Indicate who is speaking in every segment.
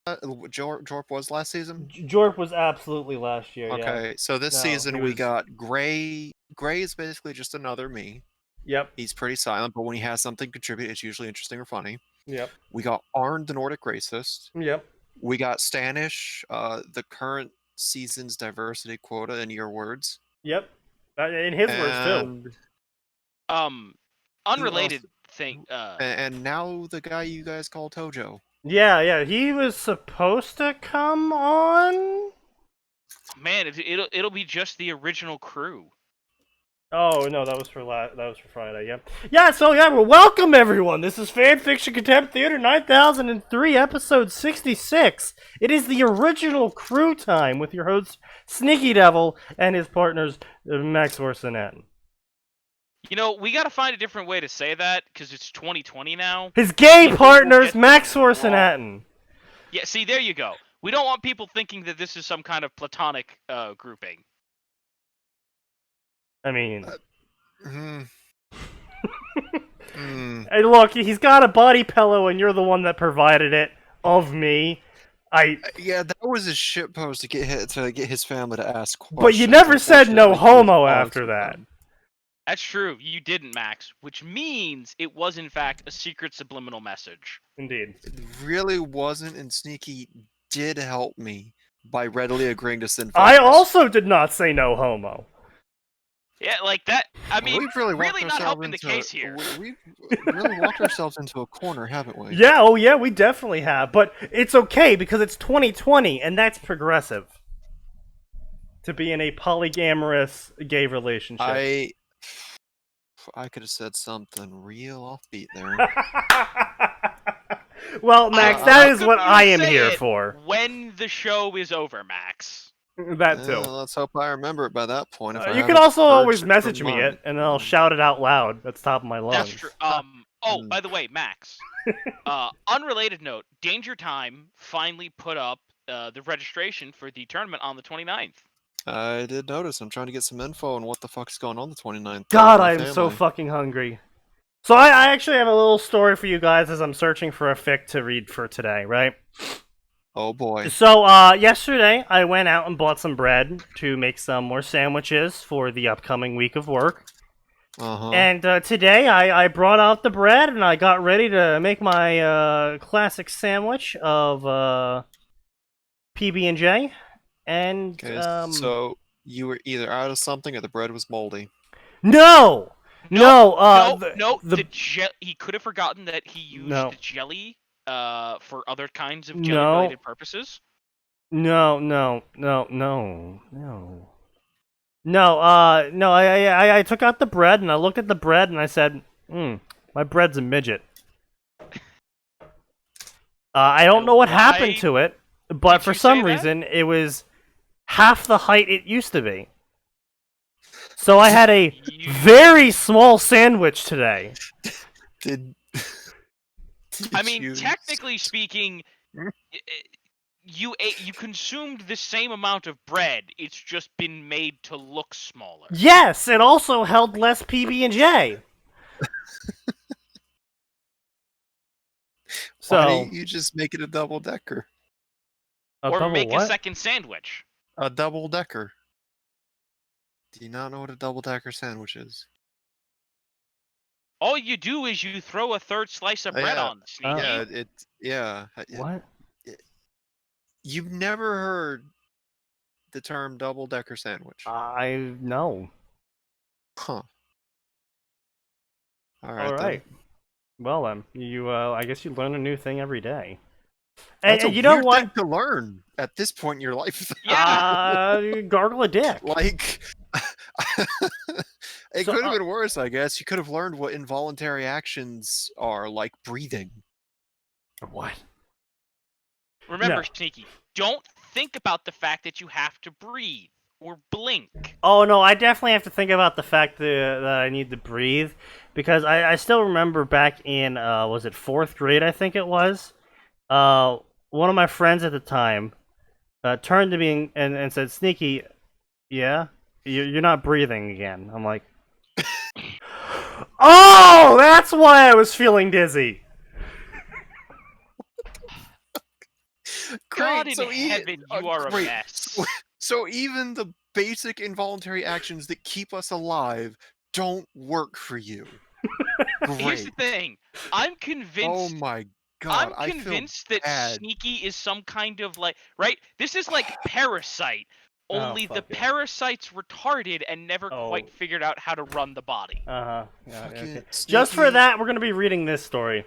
Speaker 1: Jorp was last season?
Speaker 2: Jorp was absolutely last year, yeah.
Speaker 1: Okay, so this season we got Gray. Gray is basically just another me.
Speaker 2: Yep.
Speaker 1: He's pretty silent, but when he has something to contribute, it's usually interesting or funny.
Speaker 2: Yep.
Speaker 1: We got Arn, the Nordic racist.
Speaker 2: Yep.
Speaker 1: We got Stanish, the current season's diversity quota, in your words.
Speaker 2: Yep. In his words, too.
Speaker 3: Unrelated thing.
Speaker 1: And now the guy you guys call Tojo.
Speaker 2: Yeah, he was supposed to come on.
Speaker 3: Man, it'll be just the original crew.
Speaker 2: Oh no, that was for Friday. Yeah. So well, welcome everyone. This is Fanfiction Contempt Theater 9003, episode 66. It is the original crew time with your hosts SneakyDevil and his partners Max and Atin.
Speaker 3: You know, we gotta find a different way to say that because it's 2020 now.
Speaker 2: His gay partners Max and Atin.
Speaker 3: Yeah, see, there you go. We don't want people thinking that this is some kind of platonic grouping.
Speaker 2: I mean, Hey, look, he's got a body pillow, and you're the one that provided it of me.
Speaker 1: Yeah, that was a shitpost to get his family to ask questions.
Speaker 2: But you never said no homo after that.
Speaker 3: That's true. You didn't, Max. Which means it was in fact a secret subliminal message.
Speaker 2: Indeed.
Speaker 1: It really wasn't, and Sneaky did help me by readily agreeing to send.
Speaker 2: I also did not say no homo.
Speaker 3: Yeah, like that. I mean,
Speaker 1: we've really
Speaker 3: not helping the case here.
Speaker 1: We've really walked ourselves into a corner, haven't we?
Speaker 2: Yeah, we definitely have. But it's okay because it's 2020, and that's progressive. To be in a polyamorous gay relationship.
Speaker 1: I could have said something real offbeat there.
Speaker 2: Well, Max, that is what I am here for.
Speaker 3: When the show is over, Max.
Speaker 2: That too.
Speaker 1: Let's hope I remember it by that point.
Speaker 2: You can also always message me it, and I'll shout it out loud at the top of my lungs.
Speaker 3: That's true. By the way, Max. Unrelated note: Danger Time finally put up the registration for the tournament on the 29th.
Speaker 1: I did notice. I'm trying to get some info on what the fuck's going on the 29th.
Speaker 2: God, I am so fucking hungry. So I actually have a little story for you guys as I'm searching for a fic to read for today, right?
Speaker 1: Oh boy.
Speaker 2: So, yesterday I went out and bought some bread to make some more sandwiches for the upcoming week of work. And today I brought out the bread and I got ready to make my classic sandwich of PB&J. And
Speaker 1: so you were either out of something or the bread was moldy.
Speaker 2: No.
Speaker 3: He could have forgotten that he used the jelly for other kinds of jelly-related purposes.
Speaker 2: No. I took out the bread and I looked at the bread and I said, my bread's a midget. I don't know what happened to it, but for some reason it was half the height it used to be. So I had a very small sandwich today.
Speaker 3: Technically speaking, you consumed the same amount of bread. It's just been made to look smaller.
Speaker 2: Yes, it also held less PB&J. So
Speaker 1: why don't you just make it a double-decker?
Speaker 3: Or make a second sandwich.
Speaker 1: A double-decker. Do you not know what a double-decker sandwich is?
Speaker 3: All you do is you throw a third slice of bread on.
Speaker 2: What?
Speaker 1: You've never heard the term double-decker sandwich?
Speaker 2: I know.
Speaker 1: Huh.
Speaker 2: All right. Well then, I guess you learn a new thing every day. And you know what?
Speaker 1: Thing to learn at this point in your life.
Speaker 2: Gargle a dick.
Speaker 1: Like, it could have been worse, I guess. You could have learned what involuntary actions are, like breathing.
Speaker 2: What?
Speaker 3: Remember, Sneaky, don't think about the fact that you have to breathe or blink.
Speaker 2: Oh no, I definitely have to think about the fact that I need to breathe, because I still remember back in was it 4th grade? I think it was. One of my friends at the time turned to me and said, "Sneaky, yeah, you're not breathing again." I'm like, "Oh, that's why I was feeling dizzy."
Speaker 3: God in
Speaker 1: So
Speaker 3: heaven, you are a
Speaker 1: great.
Speaker 3: mess.
Speaker 1: So even the basic involuntary actions that keep us alive don't work for you.
Speaker 3: Here's the
Speaker 1: Great.
Speaker 3: thing. I'm
Speaker 1: Oh
Speaker 3: convinced
Speaker 1: my god,
Speaker 3: I'm
Speaker 1: I feel
Speaker 3: convinced that
Speaker 1: bad.
Speaker 3: Sneaky is some kind of like right. This is like Parasite,
Speaker 2: Oh,
Speaker 3: only the
Speaker 2: fuck yeah.
Speaker 3: parasite's retarded and never
Speaker 2: Oh.
Speaker 3: quite figured out how to run the body.
Speaker 2: Yeah,
Speaker 1: Fucking
Speaker 2: okay.
Speaker 1: Sneaky,
Speaker 2: Just for that, we're gonna be reading this story.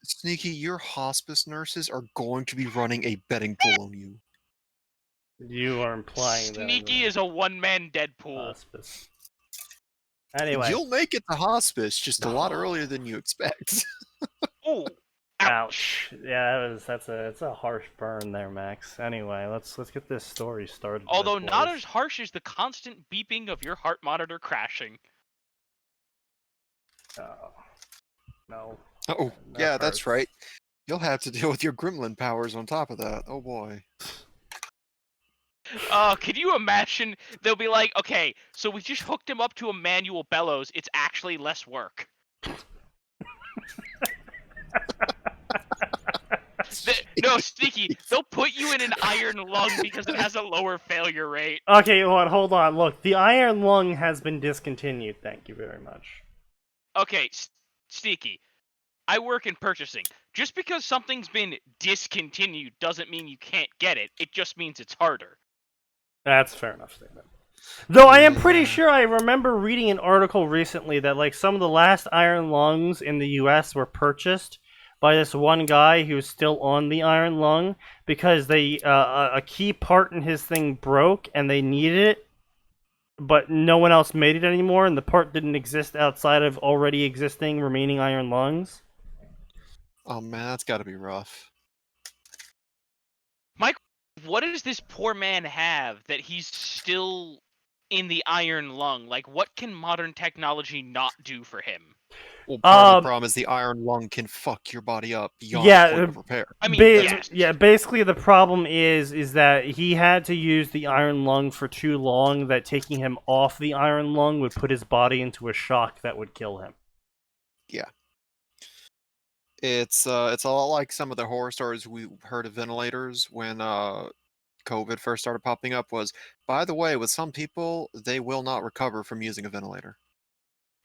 Speaker 1: Sneaky, your hospice nurses are going to be running a betting pool on you.
Speaker 2: You are implying
Speaker 3: Sneaky
Speaker 2: that
Speaker 3: is a one-man Deadpool.
Speaker 2: hospice. Anyway.
Speaker 1: You'll make it to hospice just a lot earlier than you expect.
Speaker 3: Oh, ouch.
Speaker 2: Yeah, that's a harsh burn there, Max. Anyway, let's get this story started.
Speaker 3: Although not as harsh as the constant beeping of your heart monitor crashing.
Speaker 2: No.
Speaker 1: Oh, yeah, that's right. You'll have to deal with your gremlin powers on top of that. Oh boy.
Speaker 3: Can you imagine? They'll be like, okay, so we just hooked him up to a manual bellows. It's actually less work. No, Sneaky, they'll put you in an iron lung because it has a lower failure rate.
Speaker 2: Okay, hold on. Look, the iron lung has been discontinued. Thank you very much.
Speaker 3: Okay, Sneaky, I work in purchasing. Just because something's been discontinued doesn't mean you can't get it. It just means it's harder.
Speaker 2: That's a fair enough statement. Though I am pretty sure I remember reading an article recently that like some of the last iron lungs in the US were purchased by this one guy who's still on the iron lung because they a key part in his thing broke and they needed it, but no one else made it anymore, and the part didn't exist outside of already existing remaining iron lungs.
Speaker 1: Oh man, that's got to be rough.
Speaker 3: Mike, what does this poor man have that he's still in the iron lung? Like, what can modern technology not do for him?
Speaker 1: Well, part of the problem is the iron lung can fuck your body up beyond the point of repair.
Speaker 3: I mean,
Speaker 2: yes. Yeah, basically the problem is that he had to use the iron lung for too long, that taking him off the iron lung would put his body into a shock that would kill him.
Speaker 1: Yeah. It's a lot like some of the horror stories we heard of ventilators when COVID first started popping up was, by the way, with some people, they will not recover from using a ventilator.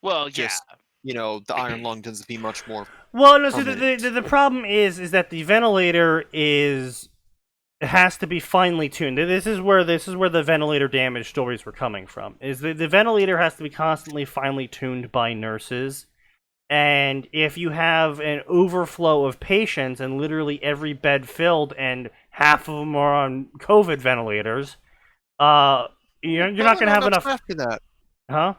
Speaker 3: Well,
Speaker 1: Just, you know, the iron lung tends to be much more.
Speaker 2: Well, no, so the problem is that the ventilator has to be finely tuned. This is where the ventilator damage stories were coming from. Is the ventilator has to be constantly finely tuned by nurses. And if you have an overflow of patients and literally every bed filled and half of them are on COVID ventilators, you're not going to have enough
Speaker 1: staff for that.
Speaker 2: Huh?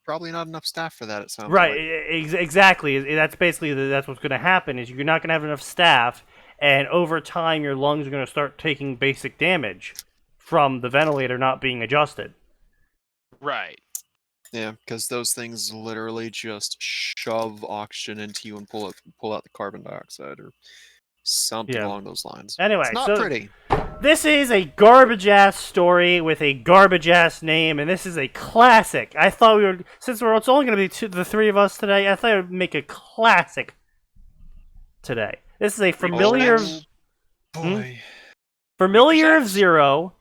Speaker 1: Probably not enough staff for that, it sounds
Speaker 2: right,
Speaker 1: like.
Speaker 2: Exactly. That's basically that's what's going to happen is you're not going to have enough staff, and over time your lungs are going to start taking basic damage from the ventilator not being adjusted.
Speaker 3: Right.
Speaker 1: Yeah, because those things literally just shove oxygen into you and pull out the carbon dioxide or something along those lines.
Speaker 2: Anyway,
Speaker 1: it's not pretty.
Speaker 2: This is a garbage-ass story with a garbage-ass name, and this is a classic. I thought we would, since it's only going to be the three of us today, I thought I would make a classic today. This is a familiar... Familiar of Zero,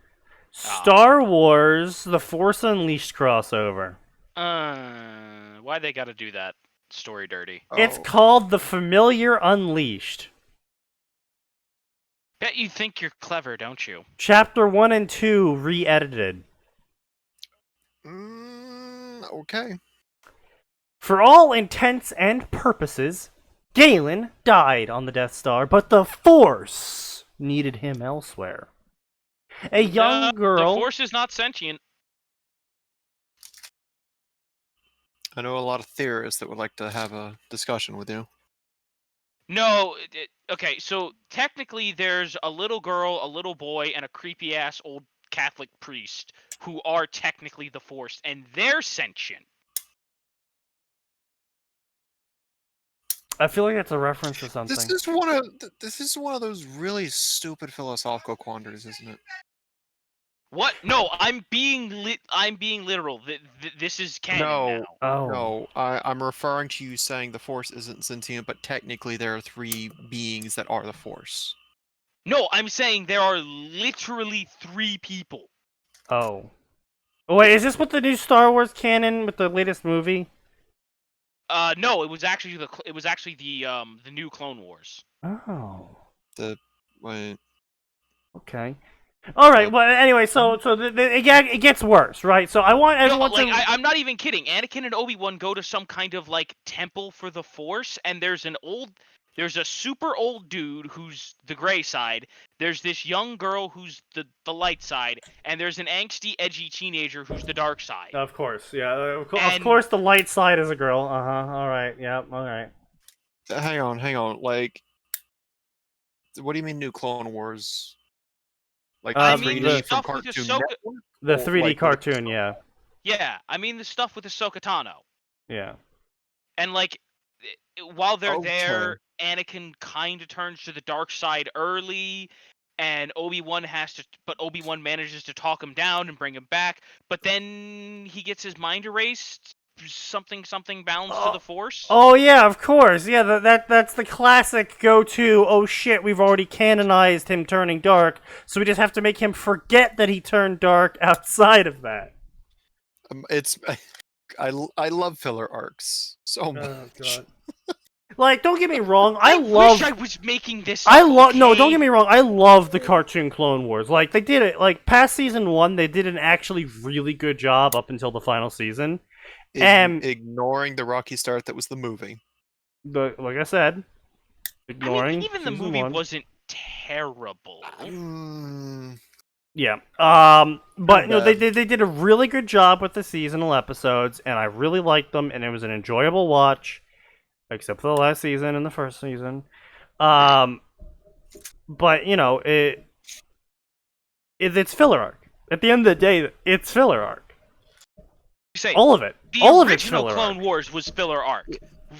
Speaker 2: Star Wars, The Force Unleashed crossover.
Speaker 3: Why they gotta do that story dirty?
Speaker 2: It's called The Familiar Unleashed.
Speaker 3: Bet you think you're clever, don't you?
Speaker 2: Chapter 1 and 2 re-edited.
Speaker 1: Okay.
Speaker 2: For all intents and purposes, Galen died on the Death Star, but the Force needed him elsewhere. A young girl...
Speaker 3: The Force is not sentient.
Speaker 1: I know a lot of theorists that would like to have a discussion with you.
Speaker 3: No, okay, so technically there's a little girl, a little boy, and a creepy-ass old Catholic priest who are technically the Force, and they're sentient.
Speaker 2: I feel like that's a reference to something.
Speaker 1: This is one of those really stupid philosophical quandaries, isn't it?
Speaker 3: What? No, I'm being literal. This is canon now.
Speaker 1: No, I'm referring to you saying the Force isn't sentient, but technically there are three beings that are the Force.
Speaker 3: No, I'm saying there are literally 3 people.
Speaker 2: Oh. Wait, is this what the new Star Wars canon with the latest movie?
Speaker 3: No, it was actually the new Clone Wars.
Speaker 2: Oh.
Speaker 1: Wait.
Speaker 2: Okay. All right. Well, anyway, so it gets worse, right? So I want
Speaker 3: No,
Speaker 2: everyone
Speaker 3: like
Speaker 2: to.
Speaker 3: I'm not even kidding. Anakin and Obi-Wan go to some kind of like temple for the Force, and there's a super old dude who's the gray side. There's this young girl who's the light side, and there's an angsty, edgy teenager who's the dark side.
Speaker 2: Of course, yeah. Of
Speaker 3: And-
Speaker 2: course, the light side is a girl. All right. Yeah. All right.
Speaker 1: Hang on. Like, what do you mean new Clone Wars? Like
Speaker 3: I
Speaker 1: 3D
Speaker 3: mean the
Speaker 1: from
Speaker 3: stuff with
Speaker 1: Cartoon
Speaker 3: Ahsoka.
Speaker 1: Network?
Speaker 2: The
Speaker 1: Or,
Speaker 2: 3D
Speaker 1: like,
Speaker 2: cartoon, yeah.
Speaker 3: Yeah, I mean the stuff with Ahsoka Tano.
Speaker 2: Yeah.
Speaker 3: And like, while they're
Speaker 1: Okay.
Speaker 3: there, Anakin kind of turns to the dark side early, and Obi-Wan manages to talk him down and bring him back. But then he gets his mind erased. Something balanced to the Force.
Speaker 2: Oh yeah, of course. Yeah, that's the classic go-to. Oh shit, we've already canonized him turning dark, so we just have to make him forget that he turned dark outside of that.
Speaker 1: It's I love filler arcs so much.
Speaker 2: Oh god. Like, don't get me wrong,
Speaker 3: I wish I was making this.
Speaker 2: No, don't get me wrong. I love the cartoon Clone Wars. Like, they did it. Like, past season 1, they did an actually really good job up until the final season.
Speaker 1: Ignoring the rocky start that was the movie.
Speaker 2: Like I said, ignoring.
Speaker 3: I mean, even the
Speaker 2: season
Speaker 3: movie
Speaker 2: 1.
Speaker 3: wasn't terrible.
Speaker 2: Yeah. But no, they did a really good job with the seasonal episodes, and I really liked them, and it was an enjoyable watch, except for the last season and the first season. But you know, it's filler arc. At the end of the day, it's filler arc.
Speaker 3: You say
Speaker 2: All of it.
Speaker 3: The
Speaker 2: All of it's
Speaker 3: original
Speaker 2: filler
Speaker 3: Clone
Speaker 2: arc.
Speaker 3: Wars was filler arc.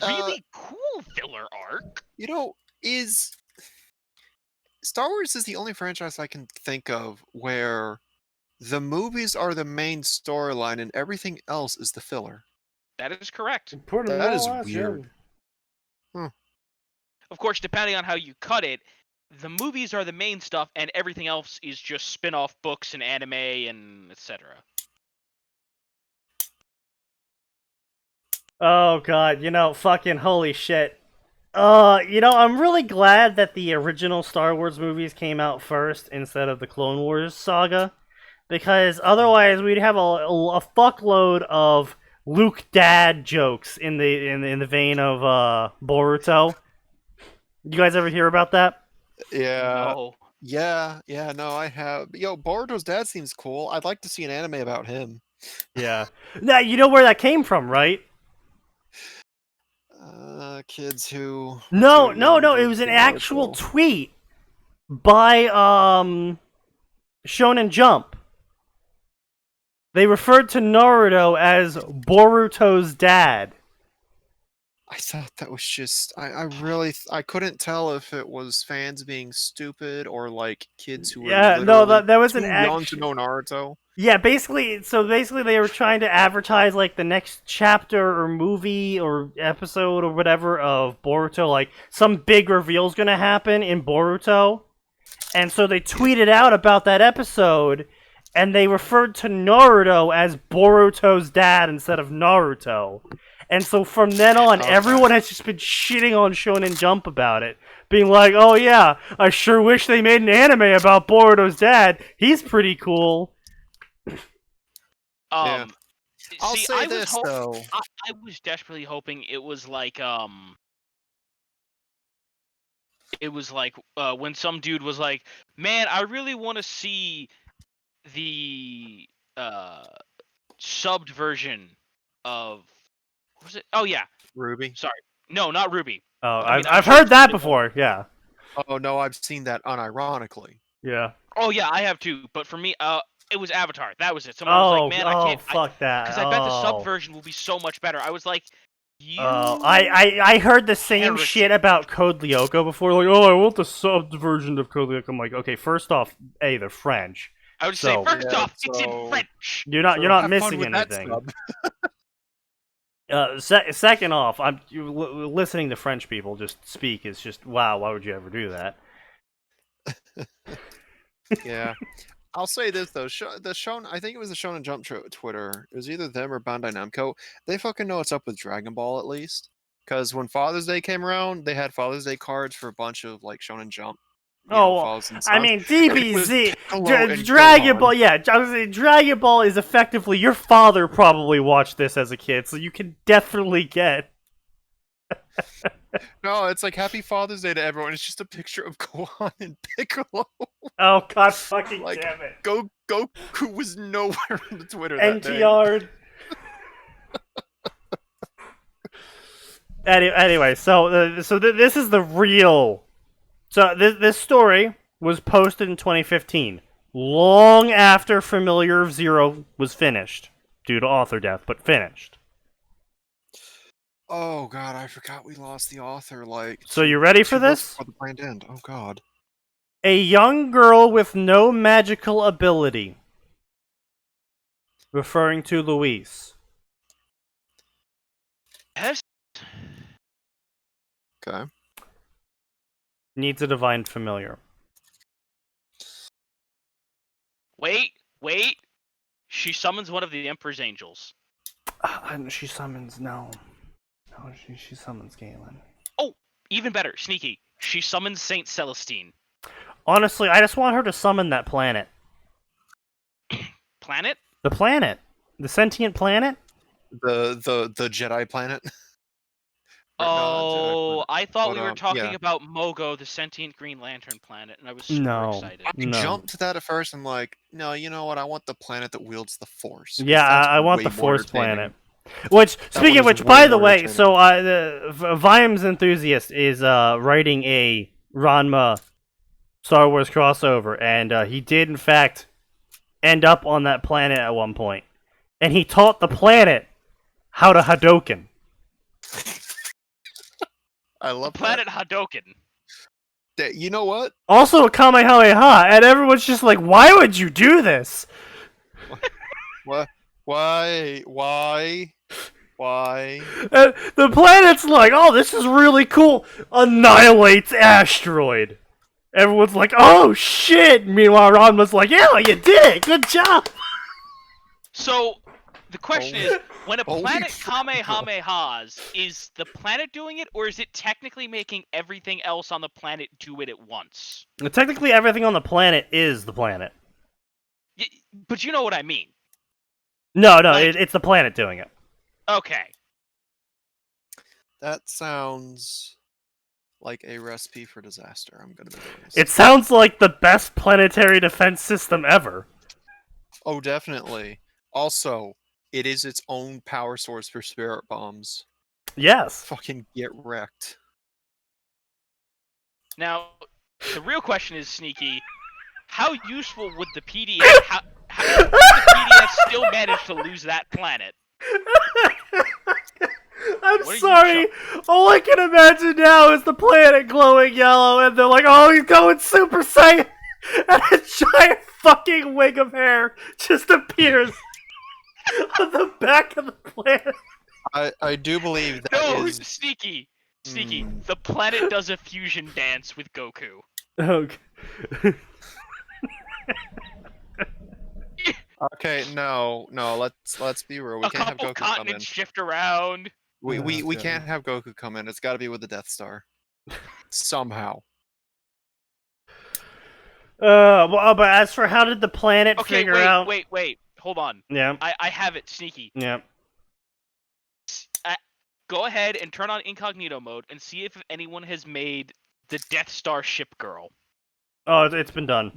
Speaker 3: Really cool filler arc.
Speaker 1: You know, is Star Wars is the only franchise I can think of where the movies are the main storyline and everything else is the filler.
Speaker 3: That is correct.
Speaker 1: That is weird.
Speaker 3: Of course, depending on how you cut it, the movies are the main stuff, and everything else is just spin-off books and anime and etc.
Speaker 2: Oh god, you know, fucking holy shit. You know, I'm really glad that the original Star Wars movies came out first instead of the Clone Wars saga, because otherwise we'd have a fuckload of Luke dad jokes in the vein of Boruto. You guys ever hear about that?
Speaker 1: Yeah.
Speaker 3: No.
Speaker 1: Yeah, no, I have. Yo, Boruto's dad seems cool. I'd like to see an anime about him.
Speaker 2: Yeah. Now, you know where that came from, right?
Speaker 1: Kids who...
Speaker 2: No, it was an actual tweet by Shonen Jump. They referred to Naruto as Boruto's dad.
Speaker 1: I thought that was just... I couldn't tell if it was fans being stupid or like kids who were
Speaker 2: that was an
Speaker 1: young to know Naruto.
Speaker 2: Yeah, basically they were trying to advertise like the next chapter or movie or episode or whatever of Boruto, like some big reveal's gonna happen in Boruto. And so they tweeted out about that episode, and they referred to Naruto as Boruto's dad instead of Naruto. And so from then on, everyone has just been shitting on Shonen Jump about it. Being like, oh yeah, I sure wish they made an anime about Boruto's dad. He's pretty cool.
Speaker 1: Yeah. I'll
Speaker 3: See,
Speaker 1: say this, though.
Speaker 3: I was desperately hoping it was like when some dude was like, man, I really want to see the subbed version of, what was it? Oh yeah,
Speaker 1: Ruby.
Speaker 3: sorry, no, not Ruby.
Speaker 2: Oh,
Speaker 3: I mean,
Speaker 2: I've heard that before. Yeah.
Speaker 1: Oh no, I've seen that unironically.
Speaker 2: Yeah.
Speaker 3: Oh yeah, I have too. But for me, it was Avatar. That was it. Someone was like, man, I can't.
Speaker 2: Fuck that.
Speaker 3: Because I bet the sub version will be so much better. I was like, you.
Speaker 2: I heard the same shit about Code Lyoko before. Like, oh, I want the subbed version of Code Lyoko. I'm like, okay, first off, they're French.
Speaker 3: I would say first off, it's in French.
Speaker 2: You're not missing anything. Second off, listening to French people just speak is just wow. Why would you ever do that?
Speaker 1: Yeah. I'll say this though, the Shonen, I think it was the Shonen Jump Twitter. It was either them or Bandai Namco. They fucking know what's up with Dragon Ball at least. Because when Father's Day came around, they had Father's Day cards for a bunch of like Shonen Jump. Fathers and
Speaker 2: I
Speaker 1: sons.
Speaker 2: mean,
Speaker 1: And it was
Speaker 2: DBZ,
Speaker 1: Piccolo and
Speaker 2: Dragon
Speaker 1: Gohan.
Speaker 2: Ball, yeah, I was saying Dragon Ball is effectively, your father probably watched this as a kid, so you can definitely get.
Speaker 1: No, it's like Happy Father's Day to everyone. It's just a picture of Gohan and Piccolo.
Speaker 2: Oh, god fucking
Speaker 1: Like,
Speaker 2: damn it.
Speaker 1: Goku was nowhere on the Twitter that day.
Speaker 2: NTR. Anyway, so this is the real. So this story was posted in 2015, long after Familiar of Zero was finished, due to author death, but finished.
Speaker 1: Oh god, I forgot we lost the author. Like,
Speaker 2: so you ready for this?
Speaker 1: For the brand end. Oh god.
Speaker 2: A young girl with no magical ability, referring to Louise.
Speaker 3: Yes.
Speaker 1: Okay.
Speaker 2: Needs a divine familiar.
Speaker 3: Wait. She summons one of the Emperor's angels.
Speaker 2: She summons no, she summons Galen.
Speaker 3: Oh, even better, sneaky. She summons Saint Celestine.
Speaker 2: Honestly, I just want her to summon that planet.
Speaker 3: Planet?
Speaker 2: The planet, the sentient planet.
Speaker 1: The Jedi planet.
Speaker 3: Oh, I thought we were talking about Mogo, the sentient Green Lantern planet, and I was super excited.
Speaker 1: I jumped to that at first and like, no, you know what? I want the planet that wields the Force.
Speaker 2: Yeah, I want the Force planet. Which, speaking of which, by the way, so the Vimes Enthusiast is writing a Ranma Star Wars crossover, and he did in fact end up on that planet at one point, and he taught the planet how to Hadouken.
Speaker 1: I love
Speaker 3: Planet Hadouken.
Speaker 1: You know what?
Speaker 2: Also a Kamehameha, and everyone's just like, why would you do this?
Speaker 1: What? Why?
Speaker 2: And the planet's like, oh, this is really cool. Annihilates asteroid. Everyone's like, oh shit. Meanwhile, Ranma's like, yeah, you did it. Good job.
Speaker 3: So, the question is, when a planet Kamehamehas, is the planet doing it, or is it technically making everything else on the planet do it at once?
Speaker 2: Technically, everything on the planet is the planet.
Speaker 3: But you know what I mean.
Speaker 2: No, like, it's the planet doing it.
Speaker 3: Okay.
Speaker 1: That sounds like a recipe for disaster. I'm gonna be honest.
Speaker 2: It sounds like the best planetary defense system ever.
Speaker 1: Oh, definitely. Also, it is its own power source for spirit bombs.
Speaker 2: Yes.
Speaker 1: Fucking get wrecked.
Speaker 3: Now, the real question is, Sneaky, how useful would the PDF... How would the PDF still manage to lose that planet?
Speaker 2: I'm sorry. All I can imagine now is the planet glowing yellow, and they're like, "Oh, he's going Super Saiyan," and a giant fucking wig of hair just appears on the back of the planet.
Speaker 1: I do believe that is...
Speaker 3: Sneaky. The planet does a fusion dance with Goku.
Speaker 2: Okay.
Speaker 1: Okay, no, let's be real. We can't have Goku come in.
Speaker 3: A couple continents shift around.
Speaker 1: We can't have Goku come in. It's got to be with the Death Star. Somehow.
Speaker 2: But as for how did the planet figure out...
Speaker 3: Wait, hold on.
Speaker 2: Yeah.
Speaker 3: I have it, Sneaky.
Speaker 2: Yeah.
Speaker 3: Go ahead and turn on incognito mode and see if anyone has made the Death Star ship girl.
Speaker 2: Oh, it's been done.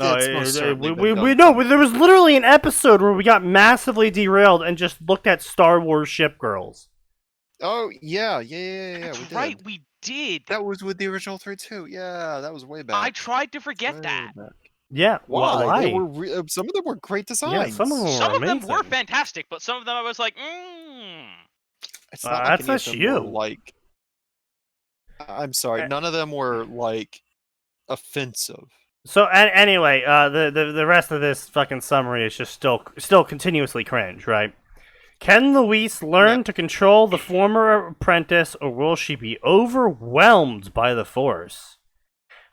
Speaker 2: No,
Speaker 1: no,
Speaker 2: there was literally an episode where we got massively derailed and just looked at Star Wars ship girls.
Speaker 1: Oh, yeah.
Speaker 3: That's right, we did.
Speaker 1: That was with the original 3 too. Yeah, that was way back.
Speaker 3: I tried to forget that.
Speaker 2: Yeah, why?
Speaker 1: They were some of them were great designs.
Speaker 2: Yeah, some of them
Speaker 3: were fantastic, but some of them I was like,
Speaker 1: It's not
Speaker 2: that's just you.
Speaker 1: Like, I'm sorry, none of them were like offensive.
Speaker 2: So anyway, the rest of this fucking summary is just still continuously cringe, right? Can Louise learn to control the former apprentice, or will she be overwhelmed by the Force?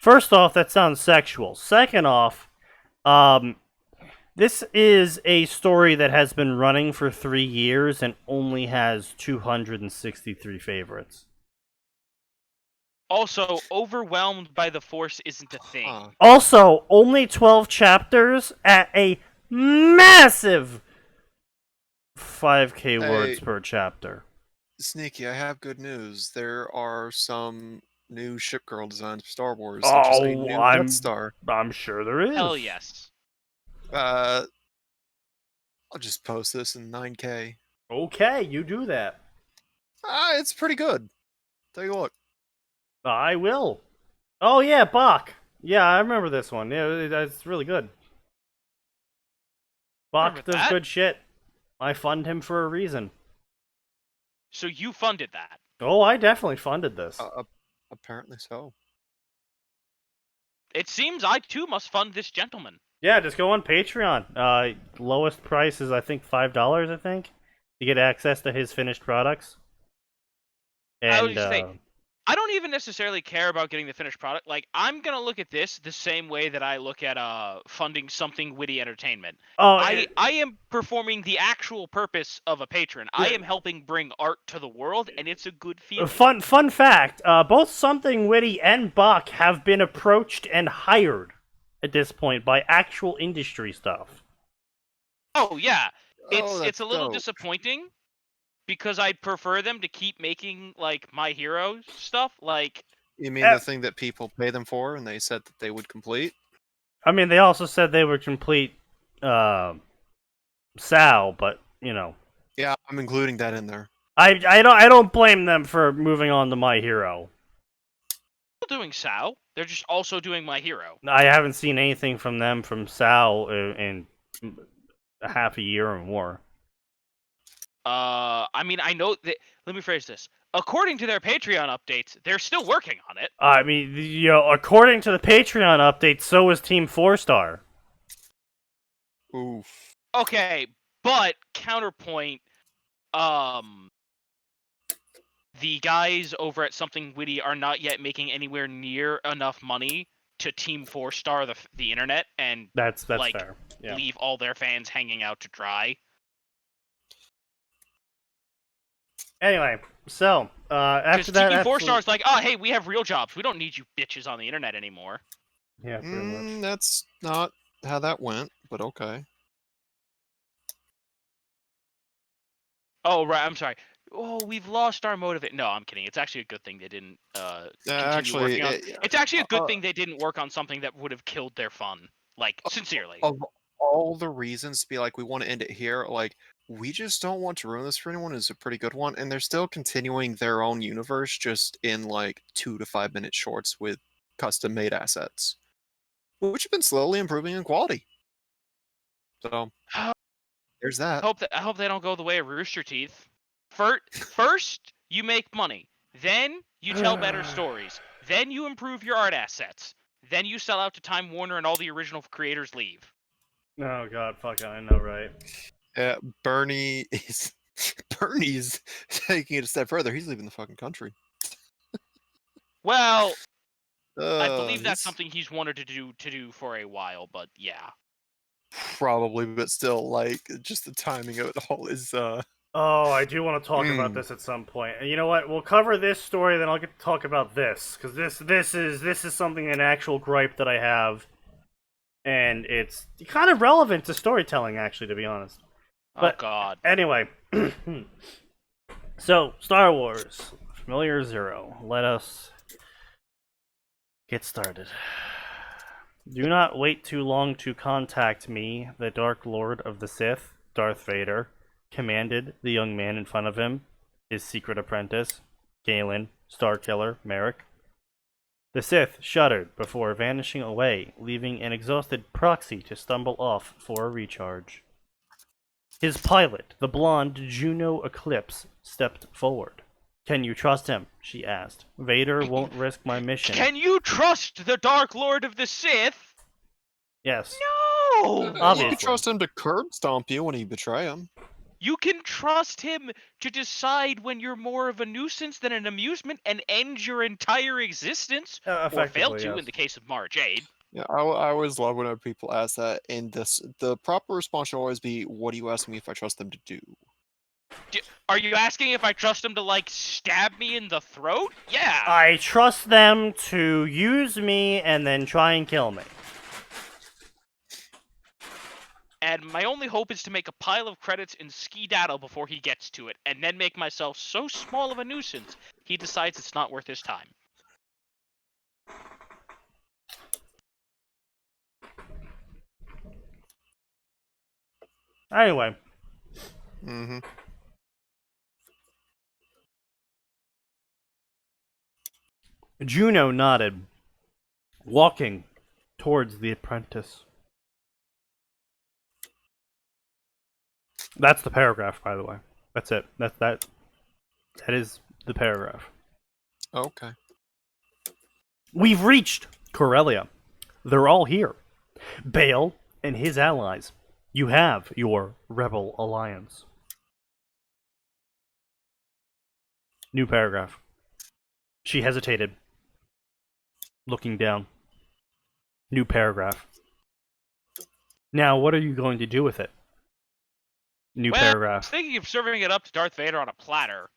Speaker 2: First off, that sounds sexual. Second off, this is a story that has been running for 3 years and only has 263 favorites.
Speaker 3: Also, overwhelmed by the Force isn't a thing.
Speaker 2: Also, only 12 chapters at a massive 5K words per chapter.
Speaker 1: Sneaky, I have good news. There are some new ship girl designs for Star Wars, such as a new Death Star.
Speaker 2: I'm sure there is.
Speaker 3: Hell yes.
Speaker 1: I'll just post this in 9K.
Speaker 2: Okay, you do that.
Speaker 1: It's pretty good. Take a look.
Speaker 2: I will. Oh yeah, Bach. Yeah, I remember this one. Yeah, it's really good. Bach does good shit. I fund him for a reason.
Speaker 3: So you funded that?
Speaker 2: Oh, I definitely funded this.
Speaker 1: Apparently so.
Speaker 3: It seems I too must fund this gentleman.
Speaker 2: Yeah, just go on Patreon. Lowest price is I think $5. I think to get access to his finished products. And
Speaker 3: I would say, I don't even necessarily care about getting the finished product. Like, I'm gonna look at this the same way that I look at funding something witty entertainment. I am performing the actual purpose of a patron. I am helping bring art to the world, and it's a good feeling.
Speaker 2: Fun fact: both Something Witty and Bach have been approached and hired at this point by actual industry stuff.
Speaker 3: Oh yeah, it's a little
Speaker 1: dope.
Speaker 3: disappointing. Because I'd prefer them to keep making, like, My Hero stuff, like...
Speaker 1: You mean the thing that people pay them for, and they said that they would complete?
Speaker 2: I mean, they also said they would complete, Sal, but, you know...
Speaker 1: Yeah, I'm including that in there.
Speaker 2: I don't blame them for moving on to My Hero.
Speaker 3: They're doing Sal. They're just also doing My Hero.
Speaker 2: I haven't seen anything from them from Sal in a half a year or more.
Speaker 3: I mean, I know that... Let me phrase this. According to their Patreon updates, they're still working on it.
Speaker 2: I mean, you know, according to the Patreon updates, so is Team 4-Star.
Speaker 1: Oof.
Speaker 3: Okay, but, counterpoint, the guys over at Something Witty are not yet making anywhere near enough money to Team 4-Star the internet and
Speaker 2: that's
Speaker 3: like,
Speaker 2: fair. Yeah.
Speaker 3: Leave all their fans hanging out to dry.
Speaker 2: Anyway, so after that,
Speaker 3: Team 4-Star's like, oh hey, we have real jobs. We don't need you bitches on the internet anymore.
Speaker 2: Yeah, pretty much.
Speaker 1: That's not how that went, but okay.
Speaker 3: Oh right, I'm sorry. Oh, we've lost our motive. No, I'm kidding. It's actually a good thing they didn't
Speaker 1: actually,
Speaker 3: it's actually a good thing they didn't work on something that would have killed their fun. Like, sincerely.
Speaker 1: Of all the reasons to be like, we want to end it here, like, we just don't want to ruin this for anyone is a pretty good one, and they're still continuing their own universe just in, like, 2 to 5 minute shorts with custom-made assets, which have been slowly improving in quality. So, there's that.
Speaker 3: I hope they don't go the way of Rooster Teeth. First, you make money. Then, you tell better stories. Then you improve your art assets. Then you sell out to Time Warner and all the original creators leave.
Speaker 2: Oh god, fuck, I know, right?
Speaker 1: Bernie's taking it a step further. He's leaving the fucking country.
Speaker 3: Well, I believe that's something he's wanted to do for a while, but yeah.
Speaker 1: Probably, but still, like, just the timing of it all is,
Speaker 2: Oh, I do want to talk about this at some point. And you know what? We'll cover this story, then I'll get to talk about this. Because this is something, an actual gripe that I have. And it's kind of relevant to storytelling, actually, to be honest. But
Speaker 3: oh, God.
Speaker 2: Anyway. So, Star Wars. Familiar Zero. Let us get started. Do not wait too long to contact me, the Dark Lord of the Sith, Darth Vader, commanded the young man in front of him, his secret apprentice, Galen, Starkiller, Merrick. The Sith shuddered before vanishing away, leaving an exhausted proxy to stumble off for a recharge. His pilot, the blonde Juno Eclipse, stepped forward. "Can you trust him?" she asked. "Vader won't risk my mission."
Speaker 3: Can you trust the Dark Lord of the Sith?
Speaker 2: Yes.
Speaker 3: No!
Speaker 2: Obviously.
Speaker 1: You can trust him to curb stomp you when you betray him.
Speaker 3: You can trust him to decide when you're more of a nuisance than an amusement and end your entire existence, or fail to,
Speaker 2: yes.
Speaker 3: in the case of Mara Jade.
Speaker 1: Yeah, I always love whenever people ask that, and the proper response should always be, "What do you ask me if I trust them to do?"
Speaker 3: Are you asking if I trust him to, like, stab me in the throat? Yeah!
Speaker 2: I trust them to use me and then try and kill me.
Speaker 3: And my only hope is to make a pile of credits in SneakyDevil before he gets to it, and then make myself so small of a nuisance, he decides it's not worth his time.
Speaker 2: Anyway.
Speaker 1: Mm-hmm.
Speaker 2: Juno nodded, walking towards the apprentice. That's the paragraph, by the way. That's it. That is the paragraph.
Speaker 1: Okay.
Speaker 2: We've reached Corellia. They're all here. Bale and his allies. You have your rebel alliance. New paragraph. She hesitated, looking down. New paragraph. Now, what are you going to do with it? New
Speaker 3: I was
Speaker 2: paragraph.
Speaker 3: thinking of serving it up to Darth Vader on a platter.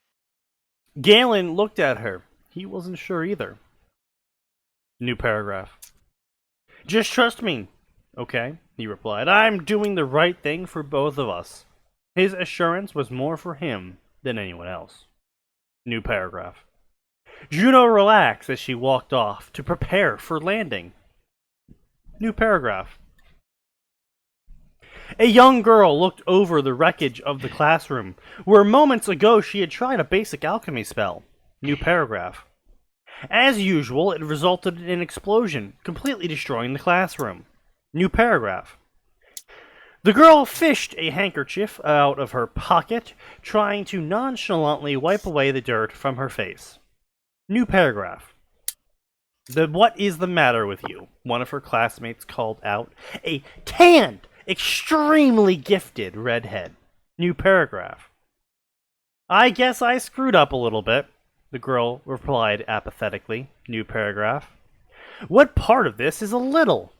Speaker 2: Galen looked at her. He wasn't sure either. New paragraph. Just trust me. Okay, he replied. I'm doing the right thing for both of us. His assurance was more for him than anyone else. New paragraph. Juno relaxed as she walked off to prepare for landing. New paragraph. A young girl looked over the wreckage of the classroom, where moments ago she had tried a basic alchemy spell. New paragraph. As usual, it resulted in an explosion, completely destroying the classroom. New paragraph. The girl fished a handkerchief out of her pocket, trying to nonchalantly wipe away the dirt from her face. New paragraph. What is the matter with you? One of her classmates called out. A tanned, extremely gifted redhead. New paragraph. I guess I screwed up a little bit, the girl replied apathetically. New paragraph. What part of this is a little?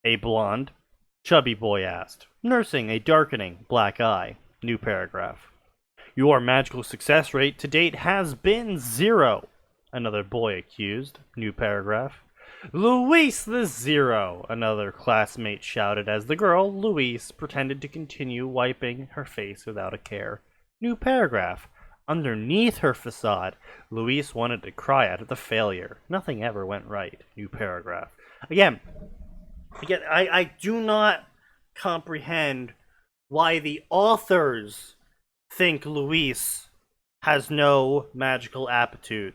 Speaker 2: A blonde, chubby boy asked, nursing a darkening black eye. New paragraph. Your magical success rate to date has been 0, another boy accused. New paragraph. Luis the Zero, another classmate shouted as the girl, Luis, pretended to continue wiping her face without a care. New paragraph. Underneath her facade, Luis wanted to cry out at the failure. Nothing ever went right. New paragraph. Again, I do not comprehend why the authors think Luis has no magical aptitude.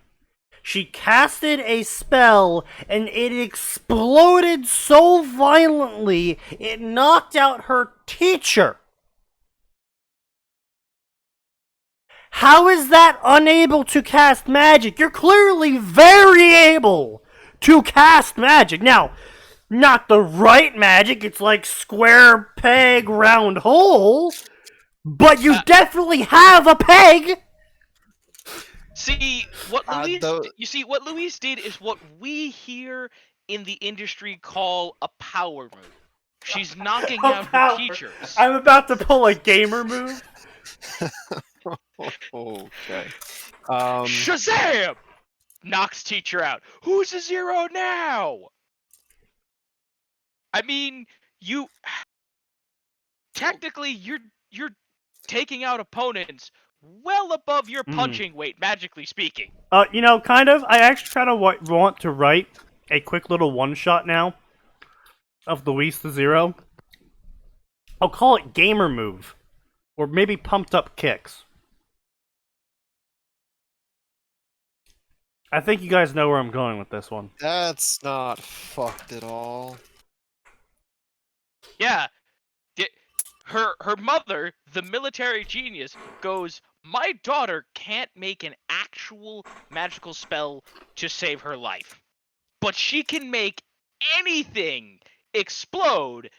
Speaker 2: She casted a spell and it exploded so violently it knocked out her teacher. How is that unable to cast magic? You're clearly very able to cast magic. Now, not the right magic. It's like square peg, round hole. But you definitely have a peg.
Speaker 3: See, what Luis did is what we here in the industry call a power move. She's knocking out her teachers.
Speaker 2: I'm about to pull a gamer move.
Speaker 1: Okay.
Speaker 3: Shazam! Knocks teacher out. Who's a 0 now? I mean, technically you're taking out opponents well above your punching weight, magically speaking.
Speaker 2: Kind of. I actually kind of want to write a quick little one-shot now of Luis the Zero. I'll call it gamer move, or maybe pumped up kicks. I think you guys know where I'm going with this one.
Speaker 1: That's not fucked at all.
Speaker 3: Yeah. Her mother, the military genius, goes, my daughter can't make an actual magical spell to save her life. But she can make anything explode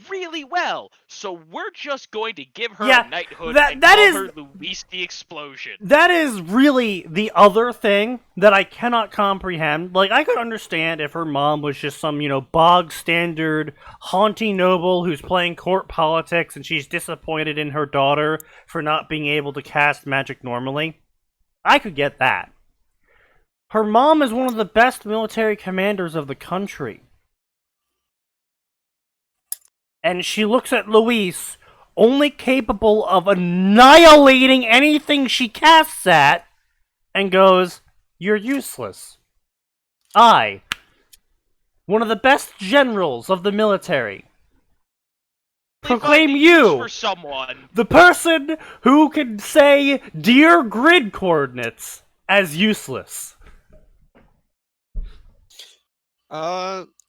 Speaker 3: really well, so we're just going to give her
Speaker 2: Yeah,
Speaker 3: a knighthood
Speaker 2: that
Speaker 3: and call
Speaker 2: is-
Speaker 3: her Luis the Explosion.
Speaker 2: That is really the other thing that I cannot comprehend. Like, I could understand if her mom was just some, bog standard haughty noble who's playing court politics and she's disappointed in her daughter for not being able to cast magic normally. I could get that. Her mom is one of the best military commanders of the country. And she looks at Luis, only capable of annihilating anything she casts at, and goes, "You're useless. I, one of the best generals of the military, proclaim you
Speaker 3: for someone.
Speaker 2: the person who can say dear grid coordinates as useless."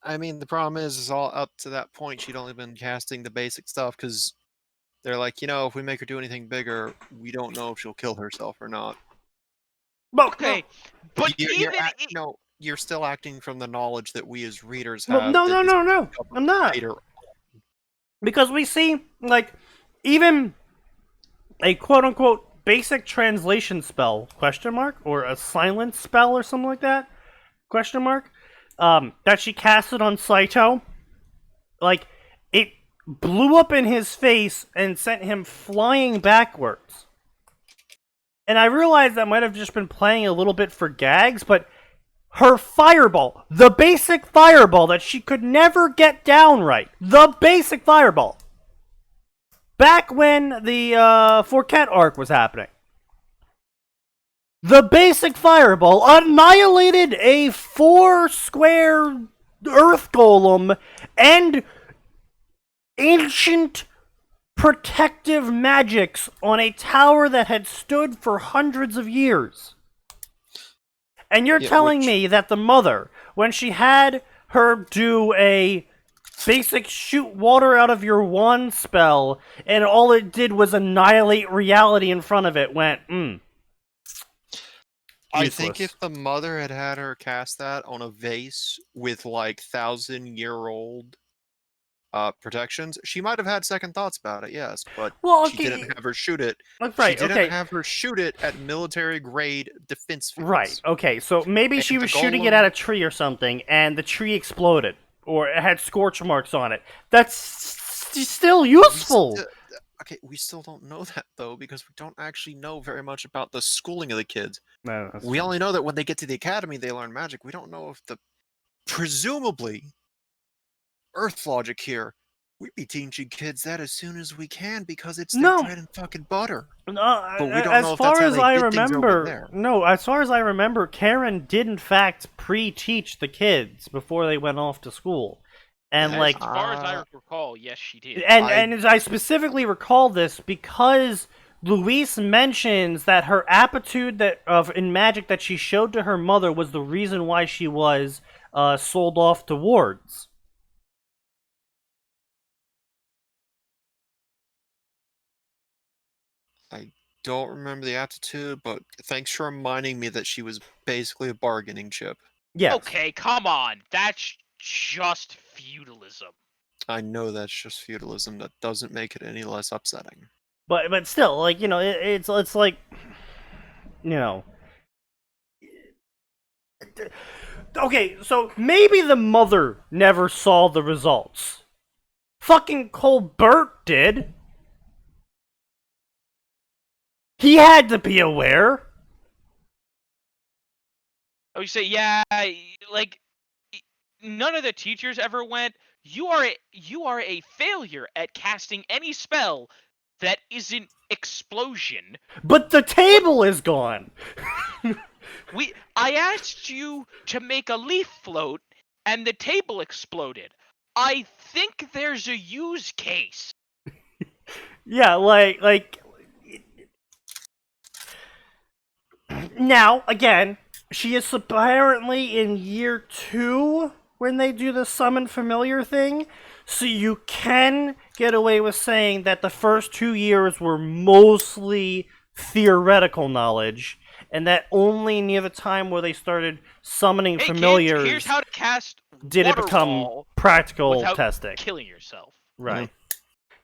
Speaker 1: I mean, the problem is all up to that point, she'd only been casting the basic stuff, because they're like, if we make her do anything bigger, we don't know if she'll kill herself or not.
Speaker 2: Well,
Speaker 3: Okay, but
Speaker 1: You're still acting from the knowledge that we as readers
Speaker 2: well,
Speaker 1: have.
Speaker 2: no, I'm not.
Speaker 1: Later.
Speaker 2: Because we see, even a quote-unquote basic translation spell, ? Or a silence spell or something like that, ? That she casted on Saito, it blew up in his face and sent him flying backwards. And I realized that might have just been playing a little bit for gags, but her fireball, the basic fireball that she could never get down right, the basic fireball, back when the Forquette arc was happening, the basic fireball annihilated a 4-square earth golem and ancient protective magics on a tower that had stood for hundreds of years. And you're telling me that the mother, when she had her do a basic shoot water out of your wand spell, and all it did was annihilate reality in front of it, went,
Speaker 1: I think if the mother had her cast that on a vase with 1,000-year-old protections, she might have had second thoughts about it, yes, but she didn't have her shoot it.
Speaker 2: Right,
Speaker 1: she didn't have her shoot it at military-grade defense fields.
Speaker 2: Right, okay, so maybe she was shooting it at a tree or something, and the tree exploded, or it had scorch marks on it. That's still useful!
Speaker 1: We still don't know that, though, because we don't actually know very much about the schooling of the kids.
Speaker 2: No,
Speaker 1: we only know that when they get to the academy, they learn magic. We don't know if presumably, Earth logic here, we'd be teaching kids that as soon as we can, because it's their bread and fucking butter.
Speaker 2: But we
Speaker 1: don't know if that's how they did things over there.
Speaker 2: No, as far as I remember, Karen did in fact pre-teach the kids before they went off to school. And
Speaker 3: as far as I recall, yes, she did.
Speaker 2: And as I specifically recall this because Luis mentions that her aptitude in magic that she showed to her mother was the reason why she was sold off to wards.
Speaker 1: I don't remember the aptitude, but thanks for reminding me that she was basically a bargaining chip.
Speaker 2: Yes.
Speaker 3: Okay, come on. That's just feudalism.
Speaker 2: I
Speaker 1: know that's just feudalism. That doesn't make it any less upsetting.
Speaker 2: But still, it's like, Okay, so maybe the mother never saw the results. Fucking Colbert did. He had to be aware.
Speaker 3: Oh, you say, yeah, none of the teachers ever went, you are a failure at casting any spell that isn't explosion.
Speaker 2: But the table is gone.
Speaker 3: I asked you to make a leaf float, and the table exploded. I think there's a use case.
Speaker 2: Yeah, Now, again, she is apparently in year 2 when they do the summon familiar thing, so you can get away with saying that the first 2 years were mostly theoretical knowledge, and that only near the time where they started summoning familiars
Speaker 3: here's how to cast
Speaker 2: did it become practical
Speaker 3: without
Speaker 2: testing.
Speaker 3: Killing yourself.
Speaker 2: Right.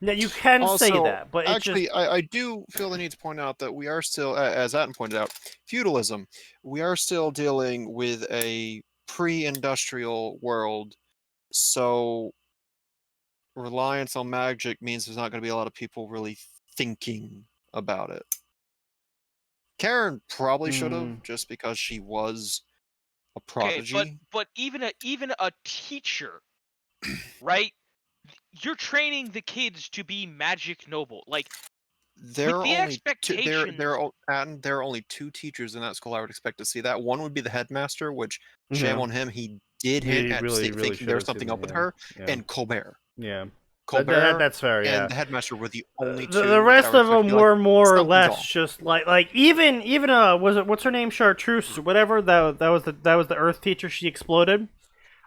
Speaker 2: Now, you can
Speaker 1: Also,
Speaker 2: say that, but
Speaker 1: actually, I do feel the need to point out that we are still, as Atin pointed out, feudalism. We are still dealing with a pre-industrial world, so reliance on magic means there's not going to be a lot of people really thinking about it. Karen probably should have, just because she was a prodigy.
Speaker 3: Okay, but even a teacher, right? You're training the kids to be magic noble. Like,
Speaker 1: there
Speaker 3: with
Speaker 1: are
Speaker 3: the
Speaker 1: only
Speaker 3: expectation.
Speaker 1: there are only 2 teachers in that school I would expect to see that. One would be the headmaster, which shame on him, he did hint at thinking there was something up with her, and Colbert.
Speaker 2: Yeah.
Speaker 1: Colbert
Speaker 2: that's fair, yeah.
Speaker 1: and the headmaster were the only 2.
Speaker 2: The rest of them were more or less
Speaker 1: off.
Speaker 2: just like even was it, what's her name, Chartreuse or whatever, that was the Earth teacher, she exploded.